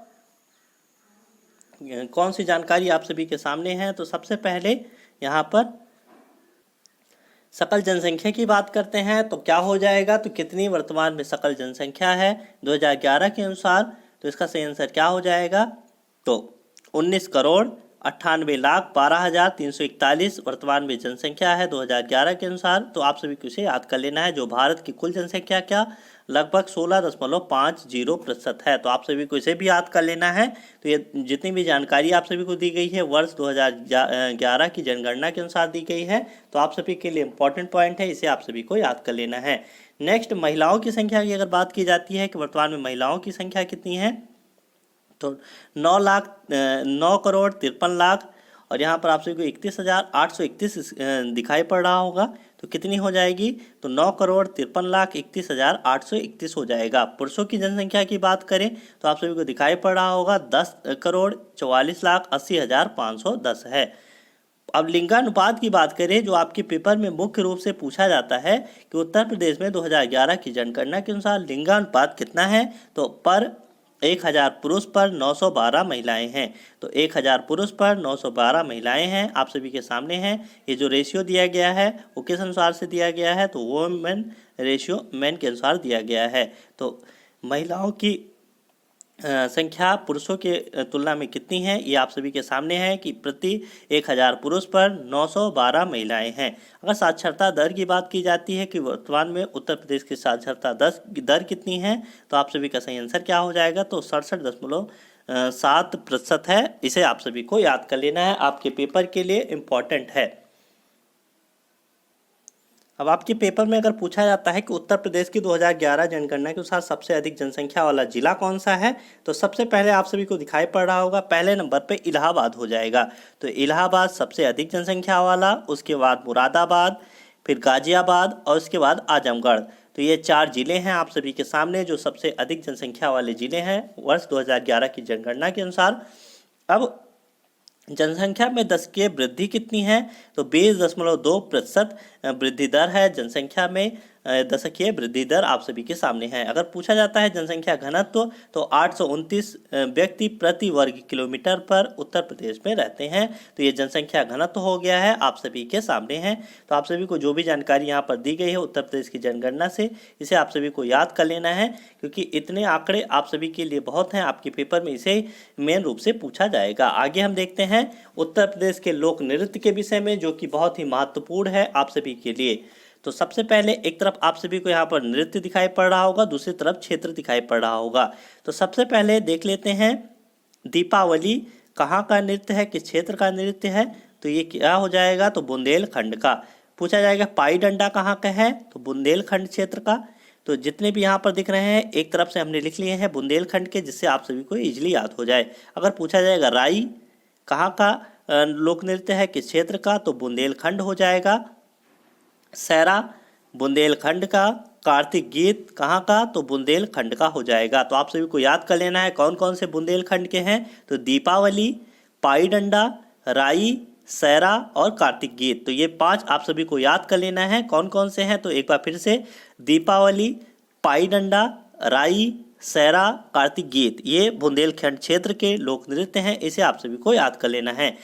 कौन सी जानकारी आप सभी के सामने है। तो सबसे पहले यहाँ पर सकल जनसंख्या की बात करते हैं तो क्या हो जाएगा, तो कितनी वर्तमान में सकल जनसंख्या है 2011 के अनुसार। तो इसका सही आंसर क्या हो जाएगा, तो 19,98,12,341 वर्तमान में जनसंख्या है 2011 के अनुसार। तो आप सभी को इसे याद कर लेना है। जो भारत की कुल जनसंख्या क्या लगभग 16.50% है। तो आप सभी को इसे भी याद कर लेना है। तो ये जितनी भी जानकारी आप सभी को दी गई है वर्ष 2011 की जनगणना के अनुसार दी गई है। तो आप सभी के लिए इम्पोर्टेंट पॉइंट है, इसे आप सभी को याद कर लेना है। नेक्स्ट, महिलाओं की संख्या की अगर बात की जाती है कि वर्तमान में महिलाओं की संख्या कितनी है, तो 9,53,00,000 और यहाँ पर आप सभी को 31,831 दिखाई पड़ रहा होगा। तो कितनी हो जाएगी, तो 9,53,31,831 हो जाएगा। पुरुषों की जनसंख्या की बात करें तो आप सभी को दिखाई पड़ रहा होगा 10,44,80,510 है। अब लिंगानुपात की बात करें, जो आपके पेपर में मुख्य रूप से पूछा जाता है कि उत्तर प्रदेश में 2011 की जनगणना के अनुसार लिंगानुपात कितना है, तो पर 1000 पुरुष पर 912 महिलाएं हैं। तो 1000 पुरुष पर 912 महिलाएं हैं, आप सभी के सामने हैं। ये जो रेशियो दिया गया है वो किस अनुसार से दिया गया है, तो वुमेन रेशियो मैन के अनुसार दिया गया है। तो महिलाओं की संख्या पुरुषों के तुलना में कितनी है, ये आप सभी के सामने है कि प्रति 1000 पुरुष पर 912 महिलाएं हैं। अगर साक्षरता दर की बात की जाती है कि वर्तमान में उत्तर प्रदेश की साक्षरता दर कितनी है, तो आप सभी का सही आंसर क्या हो जाएगा, तो 67.7% है। इसे आप सभी को याद कर लेना है, आपके पेपर के लिए इम्पॉर्टेंट है। अब आपके पेपर में अगर पूछा जाता है कि उत्तर प्रदेश की 2011 जनगणना के अनुसार सबसे अधिक जनसंख्या वाला जिला कौन सा है, तो सबसे पहले आप सभी को दिखाई पड़ रहा होगा पहले नंबर पे इलाहाबाद हो जाएगा। तो इलाहाबाद सबसे अधिक जनसंख्या वाला, उसके बाद मुरादाबाद, फिर गाजियाबाद और उसके बाद आजमगढ़। तो ये 4 जिले हैं आप सभी के सामने जो सबसे अधिक जनसंख्या वाले जिले हैं वर्ष 2011 की जनगणना के अनुसार। अब जनसंख्या में दशकीय वृद्धि कितनी है, तो 20.2% वृद्धि दर है जनसंख्या में। दशकीय वृद्धि दर आप सभी के सामने है। अगर पूछा जाता है जनसंख्या घनत्व तो 829 व्यक्ति प्रति वर्ग किलोमीटर पर उत्तर प्रदेश में रहते हैं। तो ये जनसंख्या घनत्व हो गया है, आप सभी के सामने है। तो आप सभी को जो भी जानकारी यहाँ पर दी गई है उत्तर प्रदेश की जनगणना से, इसे आप सभी को याद कर लेना है, क्योंकि इतने आंकड़े आप सभी के लिए बहुत हैं। आपके पेपर में इसे मेन रूप से पूछा जाएगा। आगे हम देखते हैं उत्तर प्रदेश के लोक नृत्य के विषय में, जो कि बहुत ही महत्वपूर्ण है आप सभी के लिए। तो सबसे पहले एक तरफ आप सभी को यहाँ पर नृत्य दिखाई पड़ रहा होगा, दूसरी तरफ क्षेत्र दिखाई पड़ रहा होगा। तो सबसे पहले देख लेते हैं दीपावली कहाँ का नृत्य है, किस क्षेत्र का नृत्य है, तो ये क्या हो जाएगा, तो बुंदेलखंड का। पूछा जाएगा पाई डंडा कहाँ का है, तो बुंदेलखंड क्षेत्र का। तो जितने भी यहाँ पर दिख रहे हैं एक तरफ से हमने लिख लिए हैं बुंदेलखंड के, जिससे आप सभी को इजीली याद हो जाए। अगर पूछा जाएगा राई कहाँ का लोक नृत्य है, किस क्षेत्र का, तो बुंदेलखंड हो जाएगा। सैरा बुंदेलखंड का। कार्तिक गीत कहाँ का, तो बुंदेलखंड का हो जाएगा। तो आप सभी को याद कर लेना है कौन कौन से बुंदेलखंड के हैं, तो दीपावली, पाई डंडा, राई, सैरा और कार्तिक गीत। तो ये 5 आप सभी को याद कर लेना है कौन कौन से हैं। तो एक बार फिर से दीपावली, पाई डंडा, राई, सैरा, कार्तिक गीत, ये बुंदेलखंड क्षेत्र के लोक नृत्य हैं, इसे आप सभी को याद कर लेना है।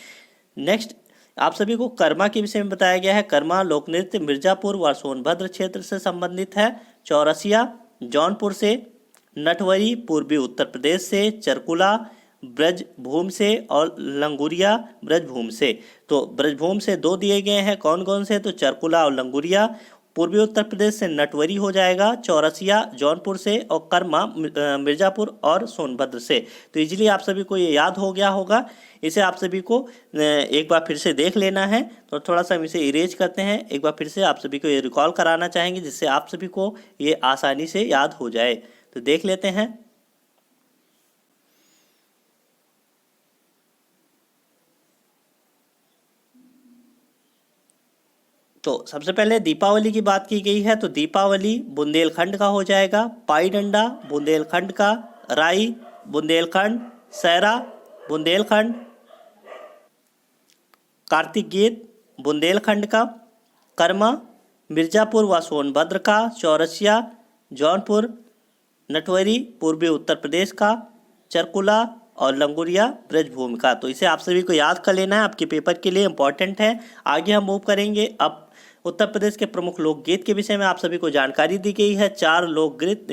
नेक्स्ट आप सभी को कर्मा के विषय में बताया गया है। कर्मा लोक नृत्य मिर्जापुर व सोनभद्र क्षेत्र से संबंधित है। चौरसिया जौनपुर से, नटवरी पूर्वी उत्तर प्रदेश से, चरकुला ब्रजभूमि से और लंगुरिया ब्रजभूमि से। तो ब्रजभूमि से 2 दिए गए हैं, कौन कौन से, तो चरकुला और लंगुरिया। पूर्वी उत्तर प्रदेश से नटवरी हो जाएगा, चौरसिया जौनपुर से, और कर्मा मिर्जापुर और सोनभद्र से। तो इजीली आप सभी को ये याद हो गया होगा। इसे आप सभी को एक बार फिर से देख लेना है। तो थोड़ा सा हम इसे इरेज करते हैं, एक बार फिर से आप सभी को ये रिकॉल कराना चाहेंगे जिससे आप सभी को ये आसानी से याद हो जाए। तो देख लेते हैं। तो सबसे पहले दीपावली की बात की गई है, तो दीपावली बुंदेलखंड का हो जाएगा, पाई डंडा बुंदेलखंड का, राई बुंदेलखंड, सैरा बुंदेलखंड, कार्तिक गीत बुंदेलखंड का, कर्मा मिर्जापुर व सोनभद्र का, चौरसिया जौनपुर, नटवरी पूर्वी उत्तर प्रदेश का, चरकुला और लंगुरिया ब्रजभूमि का। तो इसे आप सभी को याद कर लेना है, आपके पेपर के लिए इम्पॉर्टेंट है। आगे हम मूव करेंगे। अब उत्तर प्रदेश के प्रमुख लोकगीत के विषय में आप सभी को जानकारी दी गई है। 4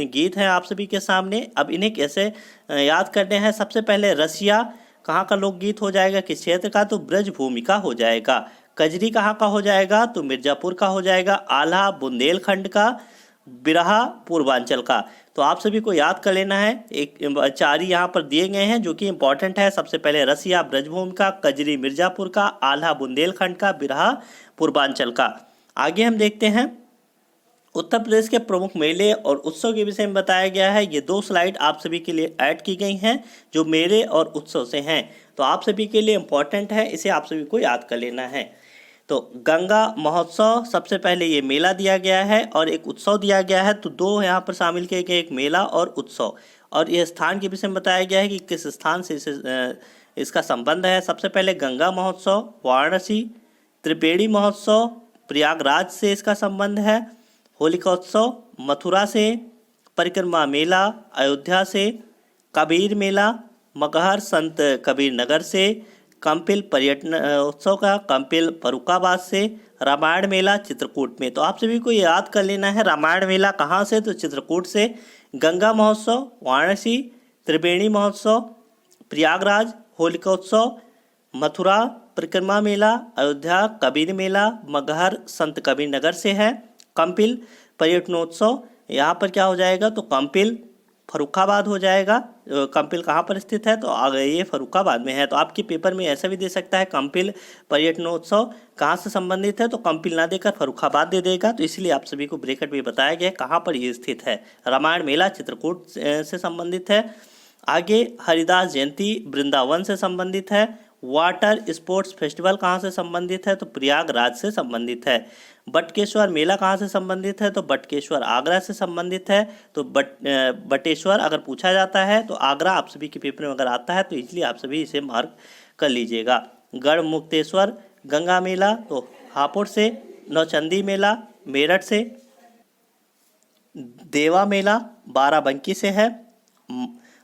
गीत हैं आप सभी के सामने। अब इन्हें कैसे याद करने हैं। सबसे पहले रसिया कहाँ का लोकगीत हो जाएगा, किस क्षेत्र का, तो ब्रजभूमि का हो जाएगा। कजरी कहाँ का हो जाएगा, तो मिर्जापुर का हो जाएगा। आल्हा बुंदेलखंड का, बिरहा पूर्वांचल का। तो आप सभी को याद कर लेना है। 4 यहाँ पर दिए गए हैं जो कि इंपॉर्टेंट है। सबसे पहले रसिया ब्रजभूमि का, कजरी मिर्जापुर का, आल्हा बुंदेलखंड का, बिरहा पूर्वांचल का। आगे हम देखते हैं उत्तर प्रदेश के प्रमुख मेले और उत्सव के विषय में बताया गया है। ये 2 स्लाइड आप सभी के लिए ऐड की गई हैं जो मेले और उत्सव से हैं। तो आप सभी के लिए इम्पॉर्टेंट है, इसे आप सभी को याद कर लेना है। तो गंगा महोत्सव सबसे पहले ये मेला दिया गया है और एक उत्सव दिया गया है। तो 2 यहाँ पर शामिल किए गए, एक मेला और उत्सव। और यह स्थान के विषय में बताया गया है कि किस स्थान से इसका संबंध है। सबसे पहले गंगा महोत्सव वाराणसी, त्रिवेणी महोत्सव प्रयागराज से इसका संबंध है, होलिकोत्सव मथुरा से, परिक्रमा मेला अयोध्या से, कबीर मेला मगहर संत कबीर नगर से, कंपिल पर्यटन उत्सव का कंपिल फर्रुखाबाद से, रामायण मेला चित्रकूट में। तो आप सभी को याद कर लेना है रामायण मेला कहाँ से, तो चित्रकूट से। गंगा महोत्सव वाराणसी, त्रिवेणी महोत्सव प्रयागराज, होलिकोत्सव मथुरा, परिक्रमा मेला अयोध्या, कबीर मेला मगहर संत कबीर नगर से है। कंपिल पर्यटनोत्सव यहाँ पर क्या हो जाएगा, तो कंपिल फर्रुखाबाद हो जाएगा। कंपिल कहाँ पर स्थित है, तो ये फर्रुखाबाद में है। तो आपके पेपर में ऐसा भी दे सकता है कंपिल पर्यटनोत्सव कहाँ से संबंधित है, तो कंपिल ना देकर फर्रुखाबाद दे देगा। तो इसलिए आप सभी को ब्रैकेट में बताया गया है कहाँ पर ये स्थित है। रामायण मेला चित्रकूट से संबंधित है। आगे हरिदास जयंती वृंदावन से संबंधित है। वाटर स्पोर्ट्स फेस्टिवल कहाँ से संबंधित है, तो प्रयागराज से संबंधित है। बटकेश्वर मेला कहाँ से संबंधित है, तो बटकेश्वर आगरा से संबंधित है। तो बटेश्वर अगर पूछा जाता है तो आगरा आप सभी के पेपर में अगर आता है तो इसलिए आप सभी इसे मार्क कर लीजिएगा। गढ़मुक्तेश्वर गंगा मेला तो हापुड़ से, नौचंदी मेला मेरठ से, देवा मेला बाराबंकी से है,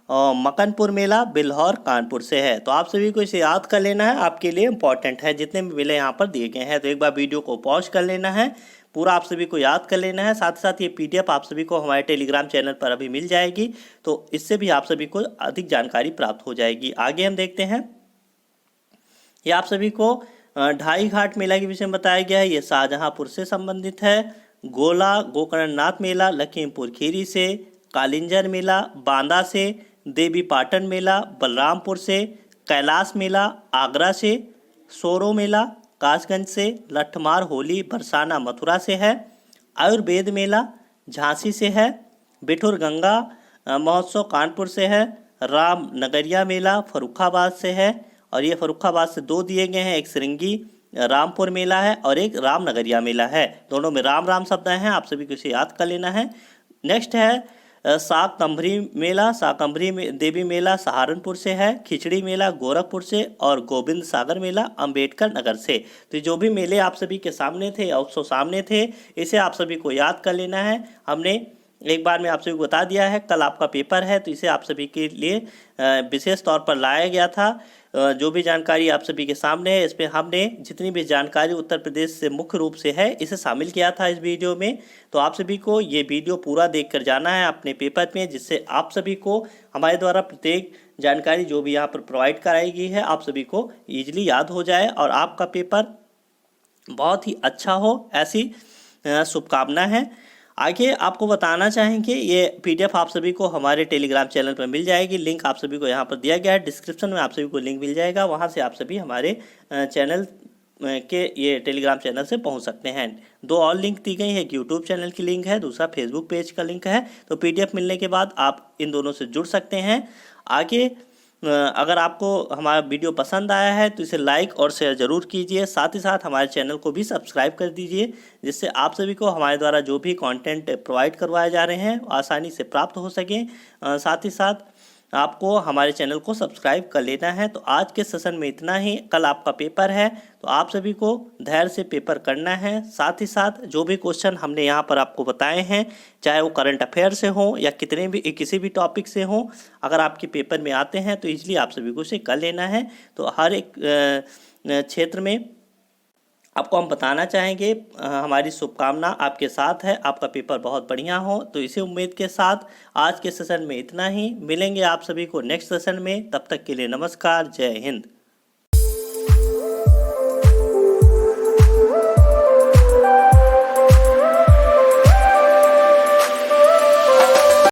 और मकनपुर मेला बिल्हौर कानपुर से है। तो आप सभी को इसे याद कर लेना है, आपके लिए इंपॉर्टेंट है जितने भी मेले यहाँ पर दिए गए हैं। तो एक बार वीडियो को पॉज कर लेना है, पूरा आप सभी को याद कर लेना है। साथ ही साथ ये PDF आप सभी को हमारे टेलीग्राम चैनल पर अभी मिल जाएगी, तो इससे भी आप सभी को अधिक जानकारी प्राप्त हो जाएगी। आगे हम देखते हैं, ये आप सभी को ढाई घाट मेला के विषय में बताया गया है। ये शाहजहाँपुर से संबंधित है। गोला गोकर्णनाथ मेला लखीमपुर खीरी से, कालिंजर मेला बांदा से, देवी पाटन मेला बलरामपुर से, कैलाश मेला आगरा से, सोरो मेला कासगंज से, लठमार होली बरसाना मथुरा से है। आयुर्वेद मेला झांसी से है। बिठुर गंगा महोत्सव कानपुर से है। राम नगरिया मेला फर्रुखाबाद से है, और ये फर्रुखाबाद से 2 दिए गए हैं, एक सिरंगी रामपुर मेला है और एक राम नगरिया मेला है। दोनों में राम राम शब्द हैं, आप सभी को इसे याद कर लेना है। नेक्स्ट है शाकंभरी मेला, शाकंभरी देवी मेला सहारनपुर से है। खिचड़ी मेला गोरखपुर से, और गोविंद सागर मेला अंबेडकर नगर से। तो जो भी मेले आप सभी के सामने थे या उत्सव सामने थे, इसे आप सभी को याद कर लेना है। हमने एक बार में आप सभी को बता दिया है, कल आपका पेपर है तो इसे आप सभी के लिए विशेष तौर पर लाया गया था। जो भी जानकारी आप सभी के सामने है, इसमें हमने जितनी भी जानकारी उत्तर प्रदेश से मुख्य रूप से है इसे शामिल किया था इस वीडियो में। तो आप सभी को ये वीडियो पूरा देखकर जाना है अपने पेपर में, जिससे आप सभी को हमारे द्वारा प्रत्येक जानकारी जो भी यहाँ पर प्रोवाइड कराई गई है आप सभी को ईजिली याद हो जाए और आपका पेपर बहुत ही अच्छा हो। ऐसी शुभकामना है। आगे आपको बताना चाहेंगे ये पीडीएफ आप सभी को हमारे टेलीग्राम चैनल पर मिल जाएगी। लिंक आप सभी को यहाँ पर दिया गया है, डिस्क्रिप्शन में आप सभी को लिंक मिल जाएगा। वहाँ से आप सभी हमारे चैनल के ये टेलीग्राम चैनल से पहुंच सकते हैं। 2 और लिंक दी गई है, एक यूट्यूब चैनल की लिंक है, दूसरा फेसबुक पेज का लिंक है। तो पीडीएफ मिलने के बाद आप इन दोनों से जुड़ सकते हैं। आगे अगर आपको हमारा वीडियो पसंद आया है तो इसे लाइक और शेयर ज़रूर कीजिए। साथ ही साथ हमारे चैनल को भी सब्सक्राइब कर दीजिए, जिससे आप सभी को हमारे द्वारा जो भी कंटेंट प्रोवाइड करवाए जा रहे हैं आसानी से प्राप्त हो सके। साथ ही साथ आपको हमारे चैनल को सब्सक्राइब कर लेना है। तो आज के सेशन में इतना ही। कल आपका पेपर है, तो आप सभी को धैर्य से पेपर करना है। साथ ही साथ जो भी क्वेश्चन हमने यहाँ पर आपको बताए हैं, चाहे वो करंट अफेयर से हो या किसी भी टॉपिक से हो, अगर आपके पेपर में आते हैं तो इसलिए आप सभी को इसे कर लेना है। तो हर एक क्षेत्र में आपको हम बताना चाहेंगे, हमारी शुभकामना आपके साथ है, आपका पेपर बहुत बढ़िया हो। तो इसी उम्मीद के साथ आज के सेशन में इतना ही। मिलेंगे आप सभी को नेक्स्ट सेशन में। तब तक के लिए नमस्कार, जय हिंद।